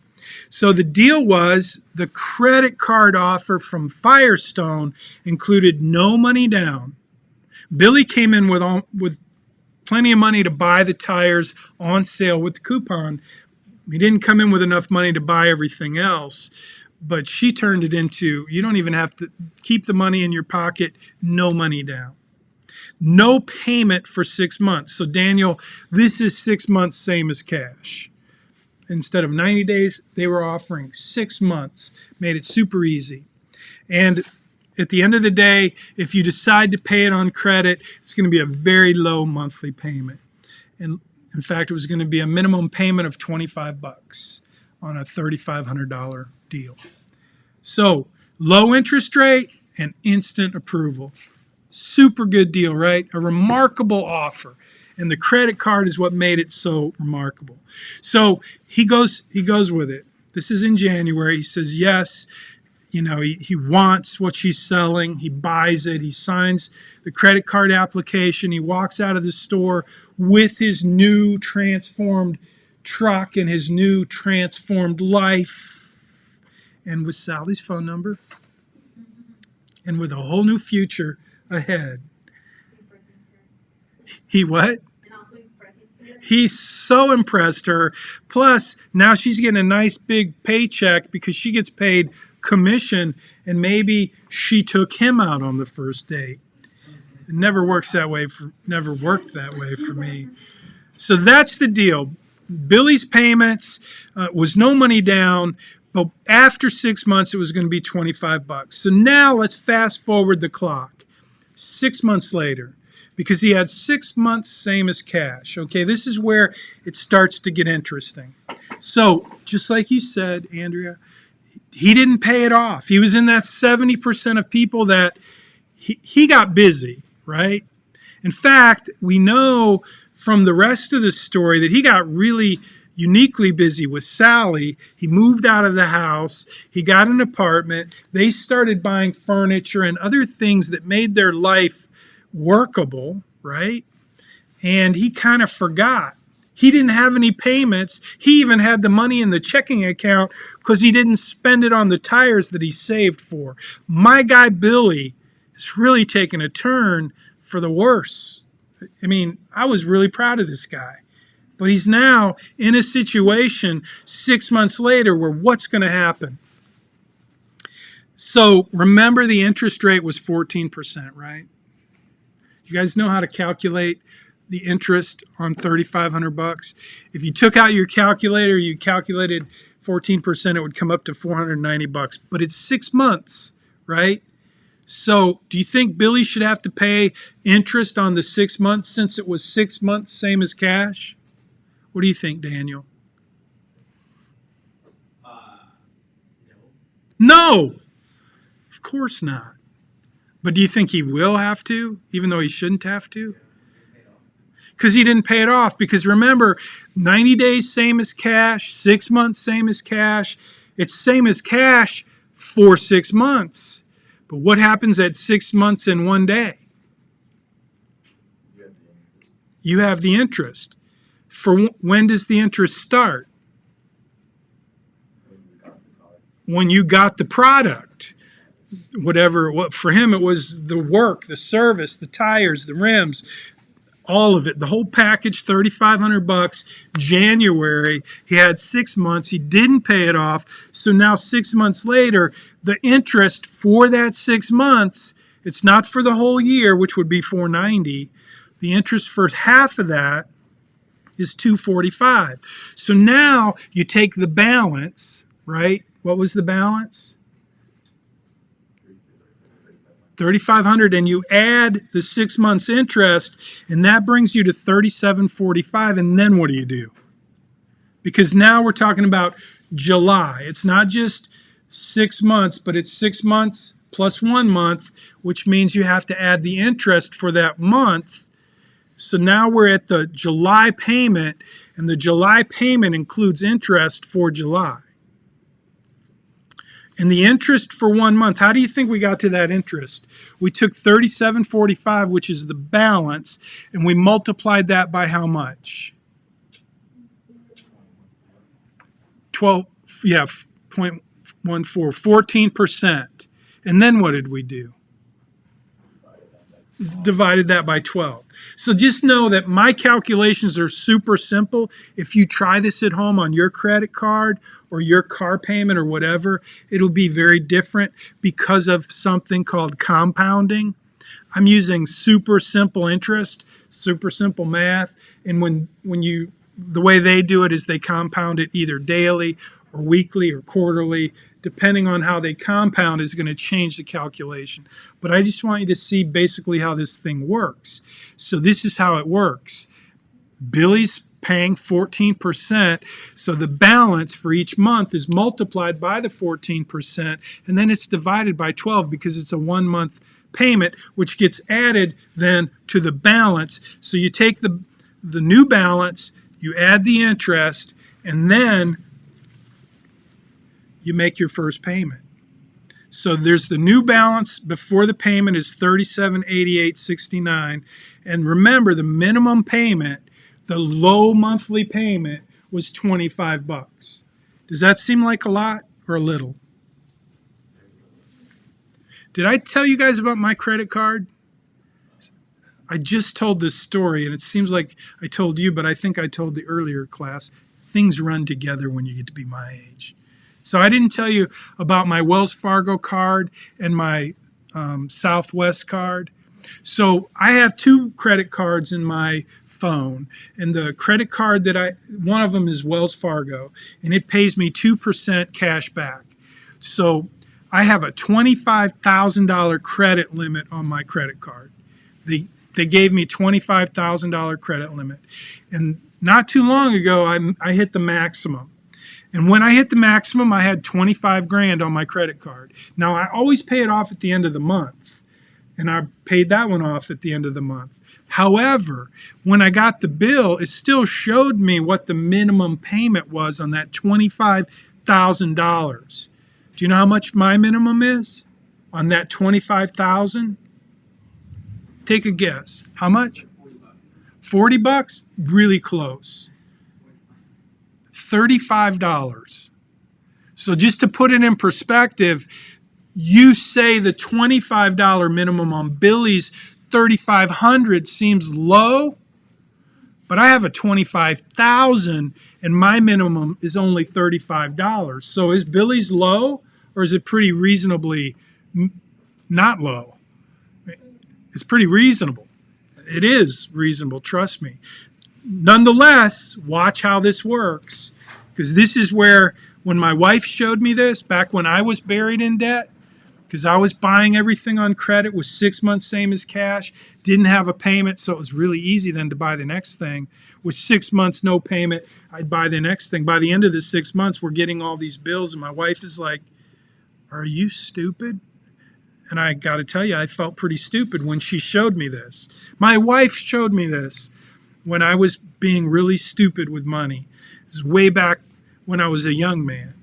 So the deal was, the credit card offer from Firestone included no money down. Billy came in with plenty of money to buy the tires on sale with the coupon. He didn't come in with enough money to buy everything else, but she turned it into, you don't even have to keep the money in your pocket, no money down. No payment for 6 months. So Daniel, this is 6 months, same as cash. Instead of 90 days, they were offering 6 months, made it super easy. And at the end of the day, if you decide to pay it on credit, it's going to be a very low monthly payment. And in fact, it was going to be a minimum payment of $25 on a $3,500 deal. So low interest rate and instant approval. Super good deal, right? A remarkable offer. And the credit card is what made it so remarkable. So he goes with it. This is in January. He says yes. You know, he wants what she's selling. He buys it. He signs the credit card application. He walks out of the store with his new transformed truck and his new transformed life, and with Sally's phone number, and with a whole new future ahead. He what? He so impressed her. Plus, now she's getting a nice big paycheck because she gets paid commission, and maybe she took him out on the first date. It never worked that way for me. So that's the deal. Billy's payments was no money down, but after 6 months it was going to be $25. So now let's fast forward the clock. 6 months later, because he had 6 months same as cash. Okay, this is where it starts to get interesting. So just like you said, Andrea, he didn't pay it off. He was in that 70% of people that he got busy, right? In fact, we know from the rest of the story that he got really uniquely busy with Sally. He moved out of the house. He got an apartment. They started buying furniture and other things that made their life workable, right? And he kind of forgot. He didn't have any payments. He even had the money in the checking account because he didn't spend it on the tires that he saved for. My guy Billy has really taken a turn for the worse. I mean, I was really proud of this guy. But he's now in a situation 6 months later where what's going to happen? So remember, the interest rate was 14%, right? You guys know how to calculate the interest on $3,500? If you took out your calculator, you calculated 14%, it would come up to $490, but it's 6 months, right? So do you think Billy should have to pay interest on the 6 months since it was 6 months, same as cash? What do you think, Daniel? No, of course not. But do you think he will have to, even though he shouldn't have to? Because he didn't pay it off. Because remember, 90 days, same as cash. 6 months, same as cash. It's same as cash for 6 months. But what happens at 6 months and 1 day? You have the interest. For when does the interest start? When you got the product. Whatever, what for him it was the work, the service, the tires, the rims, all of it, the whole package, $3,500. January, he had 6 months, he didn't pay it off, so now 6 months later, the interest for that 6 months, it's not for the whole year, which would be $490. The interest for half of that is $245. So now you take the balance, right? What was the balance? $3,500, and you add the 6 months interest, and that brings you to $3,745. And then what do? Because now we're talking about July. It's not just 6 months, but it's 6 months plus 1 month, which means you have to add the interest for that month. So now we're at the July payment, and the July payment includes interest for July. And the interest for 1 month, how do you think we got to that interest? We took $3,745, which is the balance, and we multiplied that by how much? 0.14, 14%. And then what did we do? Divided that by 12. So just know that my calculations are super simple. If you try this at home on your credit card or your car payment or whatever, it'll be very different because of something called compounding. I'm using super simple interest, super simple math, and the way they do it is they compound it either daily or weekly or quarterly. Depending on how they compound is going to change the calculation. But I just want you to see basically how this thing works. So this is how it works. Billy's paying 14%, so the balance for each month is multiplied by the 14%, and then it's divided by 12 because it's a 1 month payment, which gets added then to the balance. So you take the new balance, you add the interest, and then you make your first payment. So there's the new balance before the payment is $3788.69, and remember the minimum payment, the low monthly payment, was $25. Does that seem like a lot or a little? Did I tell you guys about my credit card? I just told this story, and it seems like I told you, but I think I told the earlier class. Things run together when you get to be my age. So I didn't tell you about my Wells Fargo card and my Southwest card. So I have 2 credit cards in my phone, and the credit card one of them is Wells Fargo, and it pays me 2% cash back. So I have a $25,000 credit limit on my credit card. They gave me $25,000 credit limit, and not too long ago I hit the maximum. And when I hit the maximum, I had $25,000 on my credit card. Now, I always pay it off at the end of the month, and I paid that one off at the end of the month. However, when I got the bill, it still showed me what the minimum payment was on that $25,000. Do you know how much my minimum is on that $25,000? Take a guess. How much? $40? Really close. $35. So just to put it in perspective, you say the $25 minimum on Billy's $3,500 seems low, but I have a $25,000 and my minimum is only $35. So is Billy's low, or is it pretty reasonably not low? It's pretty reasonable. It is reasonable, trust me. Nonetheless, watch how this works, because this is where when my wife showed me this, back when I was buried in debt, because I was buying everything on credit, was 6 months same as cash, didn't have a payment, so it was really easy then to buy the next thing. With 6 months no payment, I'd buy the next thing. By the end of the 6 months, we're getting all these bills, and my wife is like, "Are you stupid?" And I got to tell you, I felt pretty stupid when she showed me this. My wife showed me this when I was being really stupid with money. It was way back when I was a young man.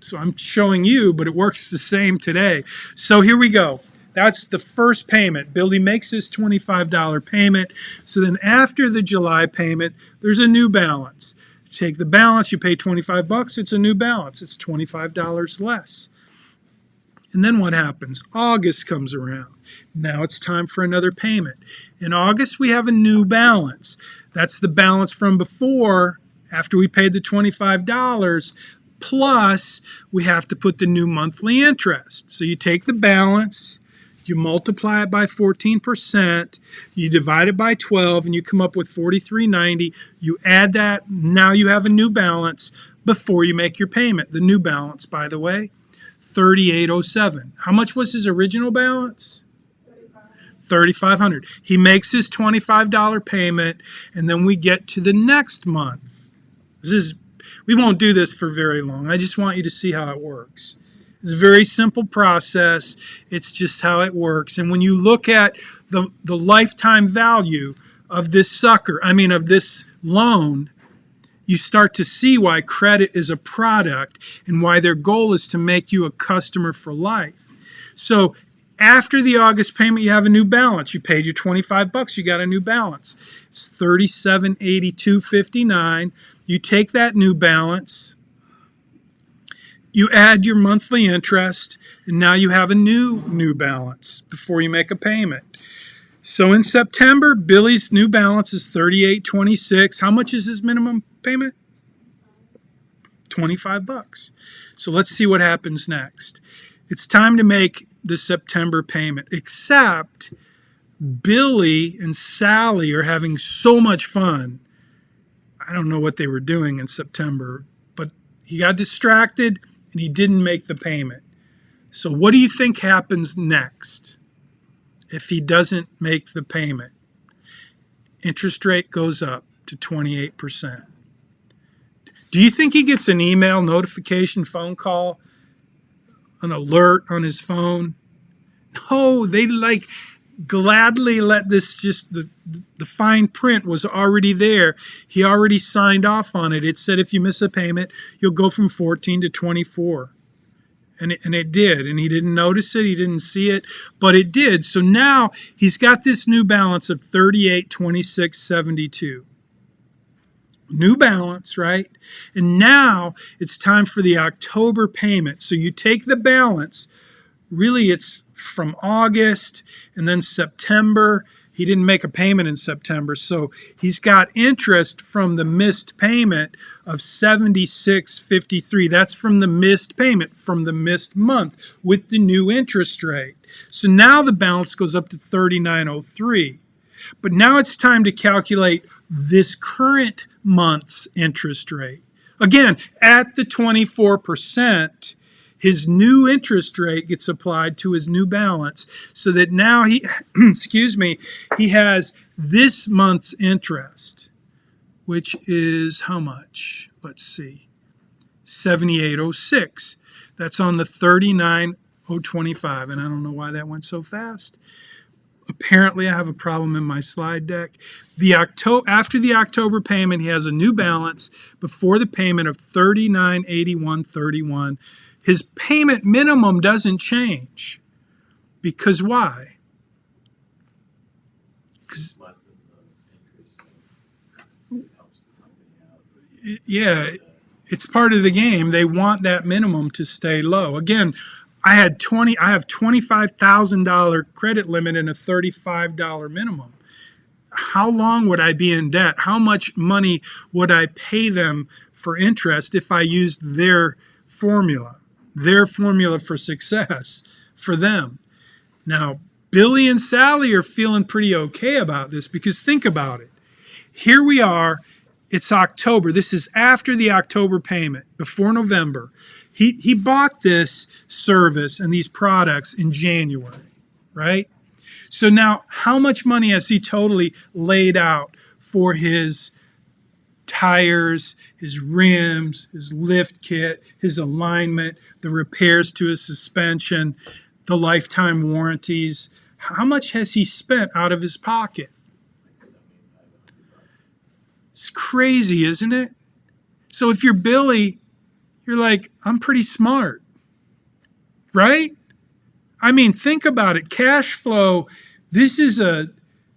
So I'm showing you, but it works the same today. So here we go. That's the first payment. Billy makes his $25 payment. So then after the July payment, there's a new balance. Take the balance, you pay $25, it's a new balance. It's $25 less. And then what happens? August comes around. Now it's time for another payment. In August, we have a new balance. That's the balance from before, after we paid the $25, plus we have to put the new monthly interest. So you take the balance, you multiply it by 14%, you divide it by 12, and you come up with $43.90. You add that, now you have a new balance before you make your payment. The new balance, by the way, $38.07. How much was his original balance? $3,500. He makes his $25 payment, and then we get to the next month. We won't do this for very long. I just want you to see how it works. It's a very simple process. It's just how it works. And when you look at the lifetime value of this sucker, of this loan, you start to see why credit is a product and why their goal is to make you a customer for life. So after the August payment, you have a new balance. You paid your $25, you got a new balance. It's $37.82.59. You take that new balance, you add your monthly interest, and now you have a new balance before you make a payment. So in September, Billy's new balance is $38.26. How much is his minimum payment? $25. So let's see what happens next. It's time to make the September payment, except Billy and Sally are having so much fun. I don't know what they were doing in September, but he got distracted and he didn't make the payment. So what do you think happens next if he doesn't make the payment? Interest rate goes up to 28%. Do you think he gets an email, notification, phone call, an alert on his phone? No, they gladly let this the fine print was already there. He already signed off on it. It said if you miss a payment, you'll go from 14 to 24. And it did. And he didn't notice it. He didn't see it. But it did. So now he's got this new balance of $38.26.72. New balance, right? And now it's time for the October payment. So you take the balance. Really, it's from August and then September. He didn't make a payment in September, so he's got interest from the missed payment of $76.53. That's from the missed payment, from the missed month with the new interest rate. So now the balance goes up to $39.03. But now it's time to calculate this current month's interest rate. Again, at the 24%, his new interest rate gets applied to his new balance so that now he, he has this month's interest, which is how much? Let's see, $78.06. That's on the $39.025, and I don't know why that went so fast. Apparently, I have a problem in my slide deck. After the October payment, he has a new balance before the payment of $39.81.31. His payment minimum doesn't change. Because why? Because Less than the interest, it helps the company out. yeah, it's part of the game. They want that minimum to stay low. Again, I have $25,000 credit limit and a $35 minimum. How long would I be in debt? How much money would I pay them for interest if I used their formula for success for them? Now, Billy and Sally are feeling pretty okay about this because think about it. Here we are it's October. This is after the October payment, before November. He bought this service and these products in January, right? So now, how much money has he totally laid out for his tires, his rims, his lift kit, his alignment, the repairs to his suspension, the lifetime warranties? How much has he spent out of his pocket? It's crazy, isn't it? So if you're Billy, you're like, I'm pretty smart, right? I mean, think about it. Cash flow, this is a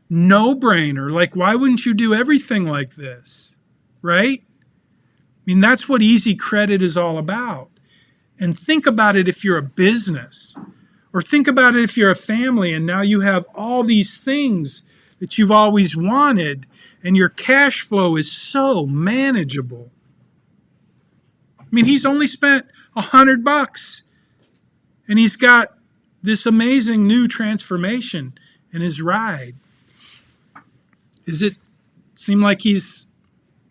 no-brainer. Like, why wouldn't you do everything like this, right? I mean, that's what easy credit is all about. And think about it if you're a business, or think about it if you're a family and now you have all these things that you've always wanted and your cash flow is so manageable. I mean, he's only spent $100 and he's got this amazing new transformation in his ride. Does it seem like he's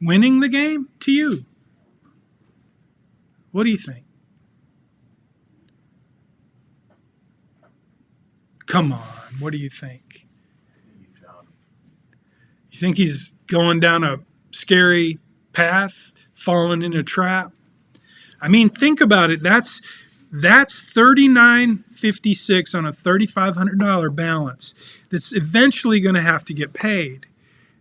winning the game to you? What do you think? Come on, what do you think? You think he's going down a scary path, falling in a trap? I mean, think about it. That's $39.56 on a $3,500 balance that's eventually going to have to get paid.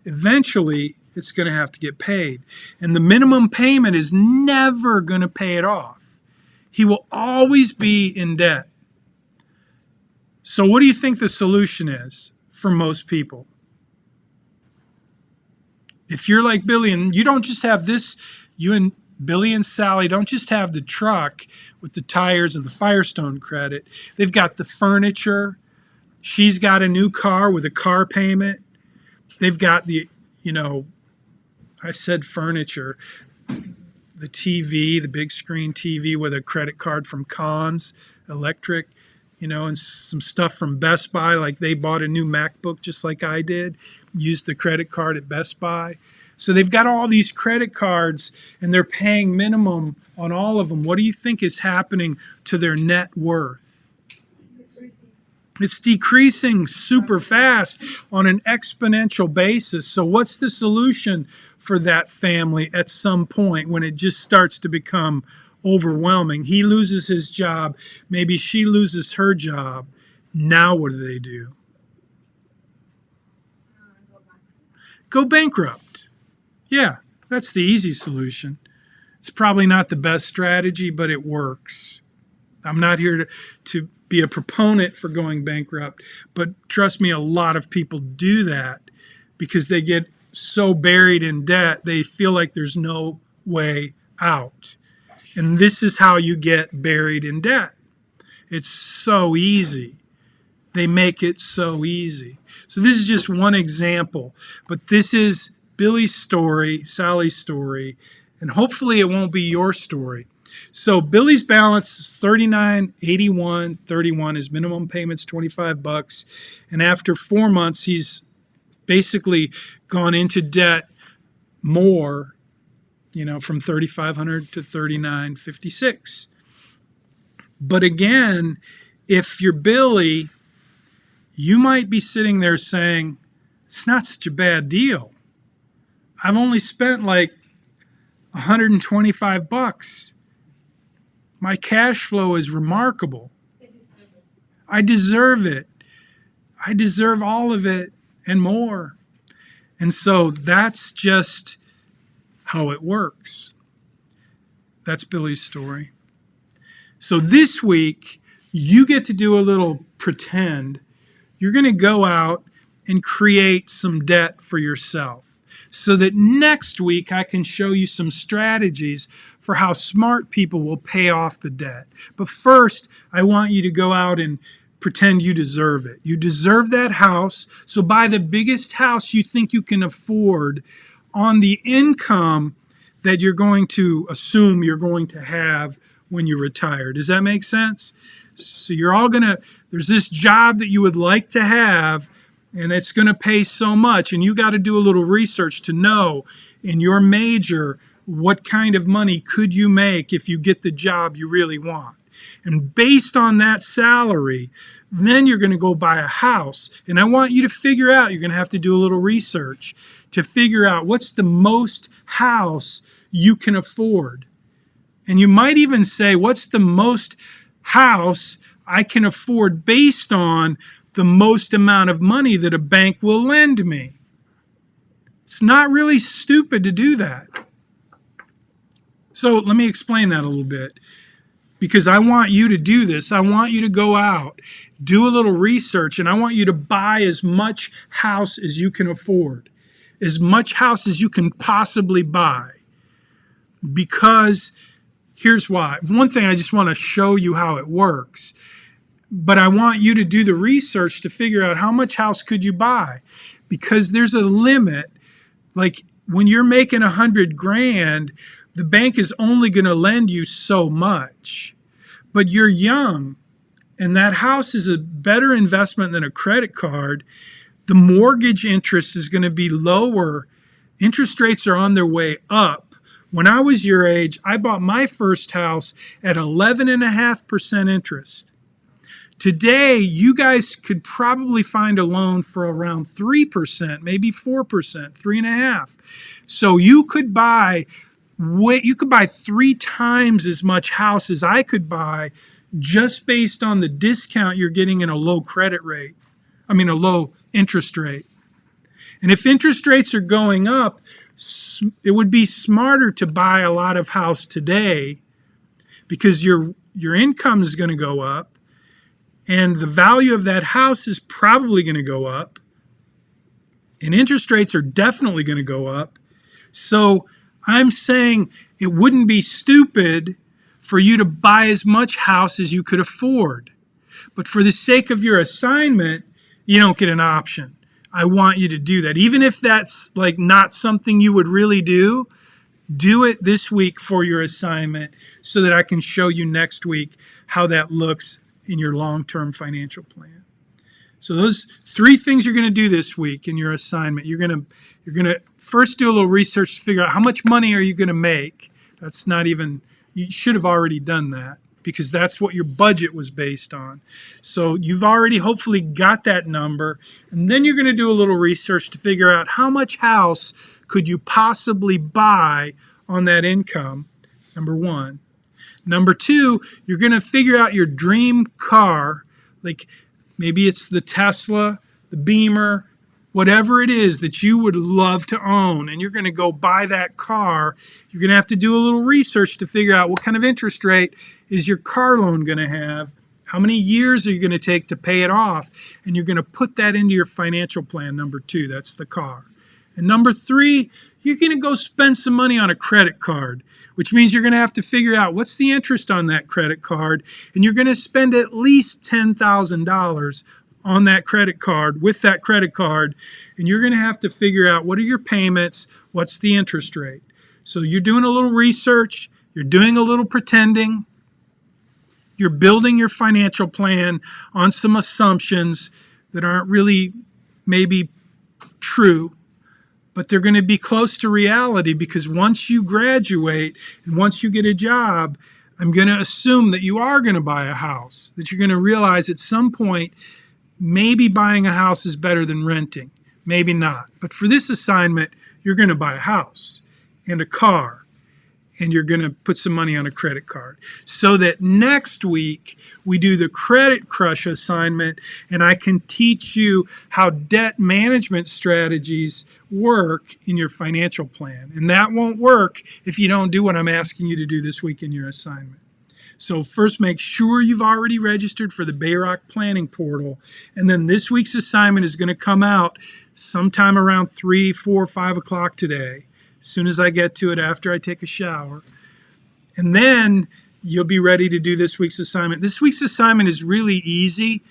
Eventually, it's going to have to get paid. And the minimum payment is never going to pay it off. He will always be in debt. So what do you think the solution is for most people? If you're like Billy, and you don't just have this, you and Billy and Sally don't just have the truck with the tires and the Firestone credit. They've got the furniture. She's got a new car with a car payment. They've got the, I said furniture, the TV, the big screen TV with a credit card from Cons Electric, and some stuff from Best Buy, like they bought a new MacBook just like I did, used the credit card at Best Buy. So they've got all these credit cards and they're paying minimum on all of them. What do you think is happening to their net worth? It's decreasing super fast on an exponential basis. So what's the solution for that family at some point when it just starts to become overwhelming? He loses his job. Maybe she loses her job. Now what do? Go bankrupt. Yeah, that's the easy solution. It's probably not the best strategy, but it works. I'm not here to be a proponent for going bankrupt, but trust me, a lot of people do that because they get so buried in debt, they feel like there's no way out. And this is how you get buried in debt. It's so easy. They make it so easy. So this is just one example, but this is Billy's story, Sally's story, and hopefully it won't be your story. So Billy's balance is $39.81.31. His minimum payment's $25, and after 4 months, he's basically gone into debt more, from $3,500 to $39.56. But again, if you're Billy, you might be sitting there saying, it's not such a bad deal. I've only spent like $125. My cash flow is remarkable. I deserve it. I deserve all of it and more. And so that's just how it works. That's Billy's story. So this week, you get to do a little pretend. You're going to go out and create some debt for yourself so that next week I can show you some strategies for how smart people will pay off the debt. But first, I want you to go out and pretend you deserve it. You deserve that house, so buy the biggest house you think you can afford on the income that you're going to assume you're going to have when you retire. Does that make sense? So you're all there's this job that you would like to have, and it's going to pay so much, and you got to do a little research to know in your major what kind of money could you make if you get the job you really want. And based on that salary, then you're going to go buy a house. And I want you to figure out, you're going to have to do a little research to figure out what's the most house you can afford. And you might even say, what's the most house I can afford based on the most amount of money that a bank will lend me? It's not really stupid to do that. So let me explain that a little bit, because I want you to do this. I want you to go out, do a little research, and I want you to buy as much house as you can afford, as much house as you can possibly buy. Because here's why. One thing, I just want to show you how it works, but I want you to do the research to figure out how much house could you buy, because there's a limit. Like when you're making $100,000, the bank is only going to lend you so much, but you're young and that house is a better investment than a credit card. The mortgage interest is going to be lower. Interest rates are on their way up. When I was your age, I bought my first house at 11.5% interest. Today, you guys could probably find a loan for around 3%, maybe 4%, 3.5%. So you could buy 3 times as much house as I could buy just based on the discount you're getting in a low a low interest rate. And if interest rates are going up, it would be smarter to buy a lot of house today, because your income is going to go up and the value of that house is probably going to go up, and interest rates are definitely going to go up. So I'm saying it wouldn't be stupid for you to buy as much house as you could afford. But for the sake of your assignment, you don't get an option. I want you to do that. Even if that's like not something you would really do it this week for your assignment so that I can show you next week how that looks in your long-term financial plan. So those 3 things you're going to do this week in your assignment. You're going to first do a little research to figure out how much money are you going to make. That's not even, you should have already done that, because that's what your budget was based on. So you've already hopefully got that number. And then you're going to do a little research to figure out how much house could you possibly buy on that income, number 1. Number 2, you're going to figure out your dream car, like maybe it's the Tesla, the Beamer, whatever it is that you would love to own, and you're going to go buy that car. You're going to have to do a little research to figure out what kind of interest rate is your car loan going to have, how many years are you going to take to pay it off, and you're going to put that into your financial plan, number 2, that's the car. And number 3, you're going to go spend some money on a credit card, which means you're going to have to figure out what's the interest on that credit card, and you're going to spend at least $10,000 on that credit card, with that credit card, and you're going to have to figure out what are your payments, what's the interest rate. So you're doing a little research, you're doing a little pretending, you're building your financial plan on some assumptions that aren't really maybe true, but they're going to be close to reality, because once you graduate and once you get a job, I'm going to assume that you are going to buy a house, that you're going to realize at some point maybe buying a house is better than renting, maybe not. But for this assignment, you're going to buy a house and a car, and you're going to put some money on a credit card, so that next week we do the Credit Crush assignment, and I can teach you how debt management strategies work in your financial plan. And that won't work if you don't do what I'm asking you to do this week in your assignment. So first, make sure you've already registered for the Bayrock planning portal, and then this week's assignment is going to come out sometime around 3, 4, 5 o'clock today, as soon as I get to it after I take a shower. And then you'll be ready to do this week's assignment. This week's assignment is really easy,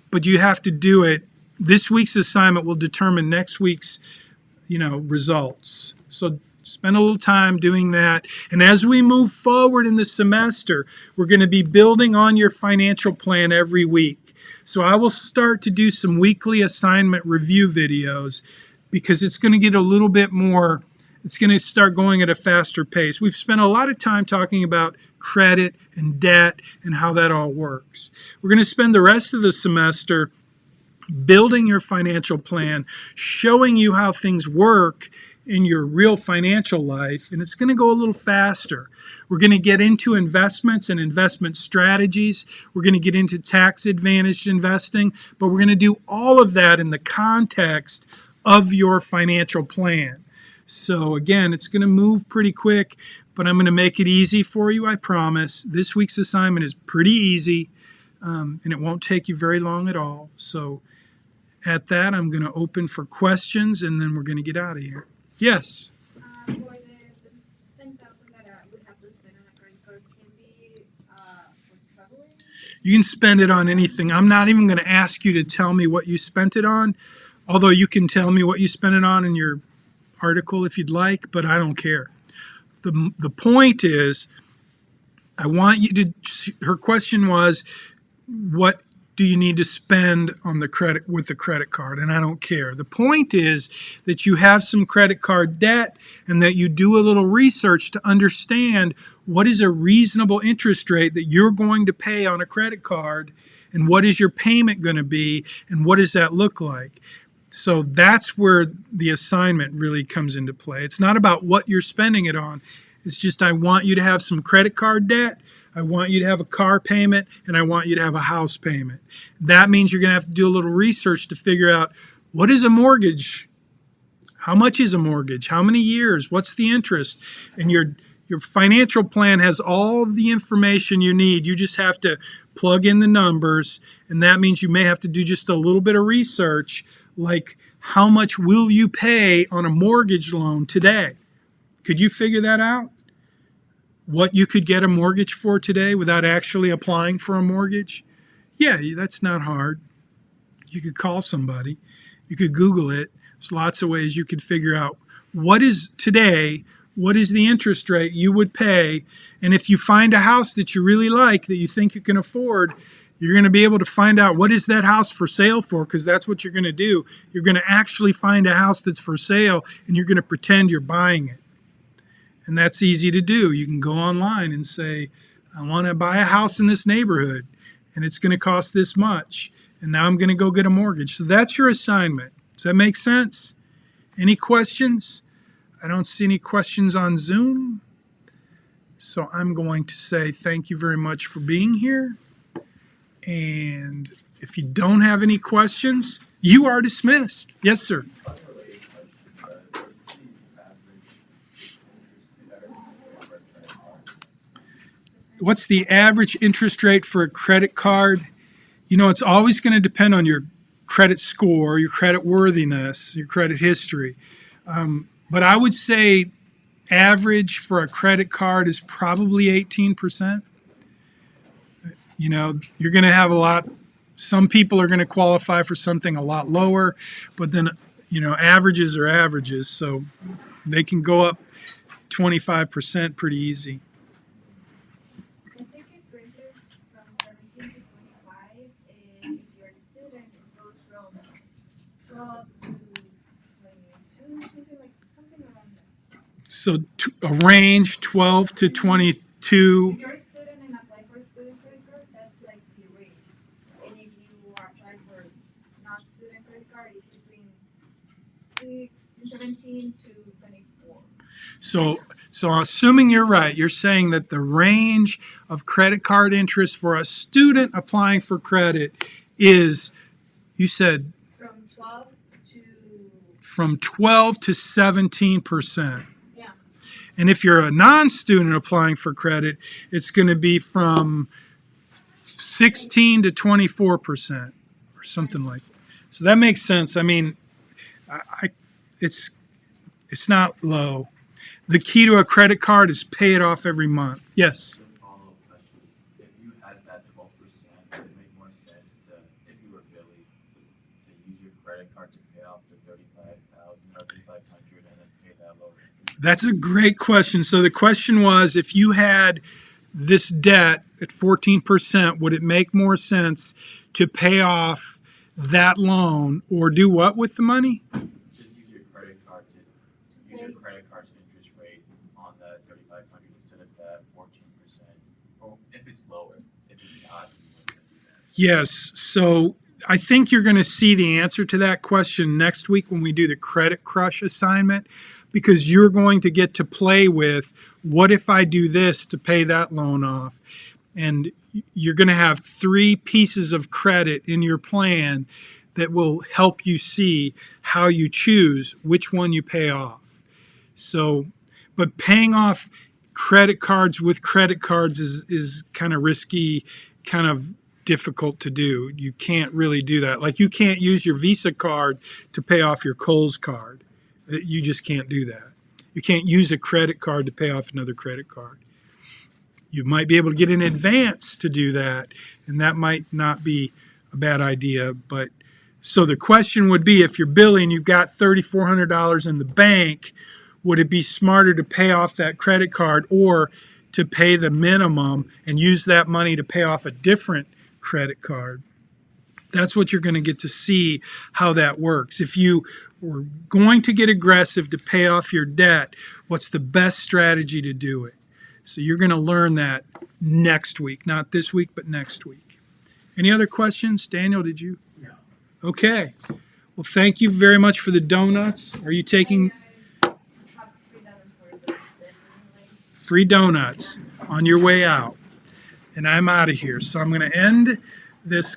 but you have to do it. This week's assignment will determine next week's, results. So spend a little time doing that. And as we move forward in the semester, we're going to be building on your financial plan every week. So I will start to do some weekly assignment review videos because it's going to get a little bit more, it's going to start going at a faster pace. We've spent a lot of time talking about credit and debt and how that all works. We're going to spend the rest of the semester building your financial plan, showing you how things work in your real financial life, and it's going to go a little faster. We're going to get into investments and investment strategies. We're going to get into tax advantaged investing, but we're going to do all of that in the context of your financial plan. So again, it's going to move pretty quick, but I'm going to make it easy for you, I promise. This week's assignment is pretty easy, and it won't take you very long at all. So at that, I'm going to open for questions, and then we're going to get out of here. Yes? For the 10,000 that I would have to spend on a credit card can be for traveling? You can spend it on anything. I'm not even going to ask you to tell me what you spent it on, although you can tell me what you spent it on in your article if you'd like, but I don't care. The point is, I want you to, her question was, what do you need to spend on the credit with the credit card? And I don't care. The point is that you have some credit card debt and that you do a little research to understand what is a reasonable interest rate that you're going to pay on a credit card and what is your payment going to be and what does that look like. So that's where the assignment really comes into play. It's not about what you're spending it on. It's just I want you to have some credit card debt. I want you to have a car payment, and I want you to have a house payment. That means you're going to have to do a little research to figure out what is a mortgage? How much is a mortgage? How many years? What's the interest? And your financial plan has all the information you need. You just have to plug in the numbers, and that means you may have to do just a little bit of research, like how much will you pay on a mortgage loan today? Could you figure that out? What you could get a mortgage for today without actually applying for a mortgage? Yeah, that's not hard. You could call somebody. You could Google it. There's lots of ways you could figure out what is today, what is the interest rate you would pay, and if you find a house that you really like, that you think you can afford, you're going to be able to find out what is that house for sale for, because that's what you're going to do. You're going to actually find a house that's for sale, and you're going to pretend you're buying it. And that's easy to do. You can go online and say, I want to buy a house in this neighborhood, and it's going to cost this much, and now I'm going to go get a mortgage. So that's your assignment. Does that make sense? Any questions? I don't see any questions on Zoom. So I'm going to say thank you very much for being here. And if you don't have any questions, you are dismissed. Yes, sir. What's the average interest rate for a credit card? You know, it's always going to depend on your credit score, your credit worthiness, your credit history. But I would say average for a credit card is probably 18%. You know, you're going to have a lot, some people are going to qualify for something a lot lower, but then, you know, averages are averages, so they can go up 25% pretty easy. I think it ranges from 17 to 25, and if you're a student, it goes from 12 to 22, something around that. So a range 12 to 22. If you're a student and apply for a student credit card, that's like the range. And if you are applying for non-student credit card, it's between 17 to 24. So assuming you're right, you're saying that the range of credit card interest for a student applying for credit is, you said, from 12 to 17%. Yeah. And if you're a non-student applying for credit, it's going to be from 16 to 24% or something like that. So that makes sense. I mean, it's not low. The key to a credit card is pay it off every month. Yes? Follow-up question. If you had that 12%, would it make more sense to, if you were Billy, to use your credit card to pay off the $35,000 or $3,500 and then pay that lower? That's a great question. So the question was, if you had this debt at 14%, would it make more sense to pay off that loan or do what with the money? Just use your credit card to use your credit card's interest rate on that 3,500 instead of that 14%. Or if it's lower, if it's not, you wouldn't do that. Yes. So I think you're going to see the answer to that question next week when we do the credit crush assignment, because you're going to get to play with what if I do this to pay that loan off. And you're going to have 3 pieces of credit in your plan that will help you see how you choose which one you pay off. So, but paying off credit cards with credit cards is kind of risky, kind of difficult to do. You can't really do that. Like you can't use your Visa card to pay off your Kohl's card. You just can't do that. You can't use a credit card to pay off another credit card. You might be able to get an advance to do that, and that might not be a bad idea. But so the question would be, if you're billing, you've got $3,400 in the bank, would it be smarter to pay off that credit card or to pay the minimum and use that money to pay off a different credit card? That's what you're going to get to see how that works. If you were going to get aggressive to pay off your debt, what's the best strategy to do it? So you're going to learn that next week, not this week, but next week. Any other questions? Daniel, did you? No. Okay. Well, thank you very much for the donuts. Are you taking Have $3 for the free donuts on your way out? And I'm out of here. So I'm going to end this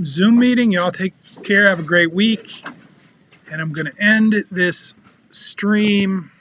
Zoom meeting. Y'all take care. Have a great week. And I'm going to end this stream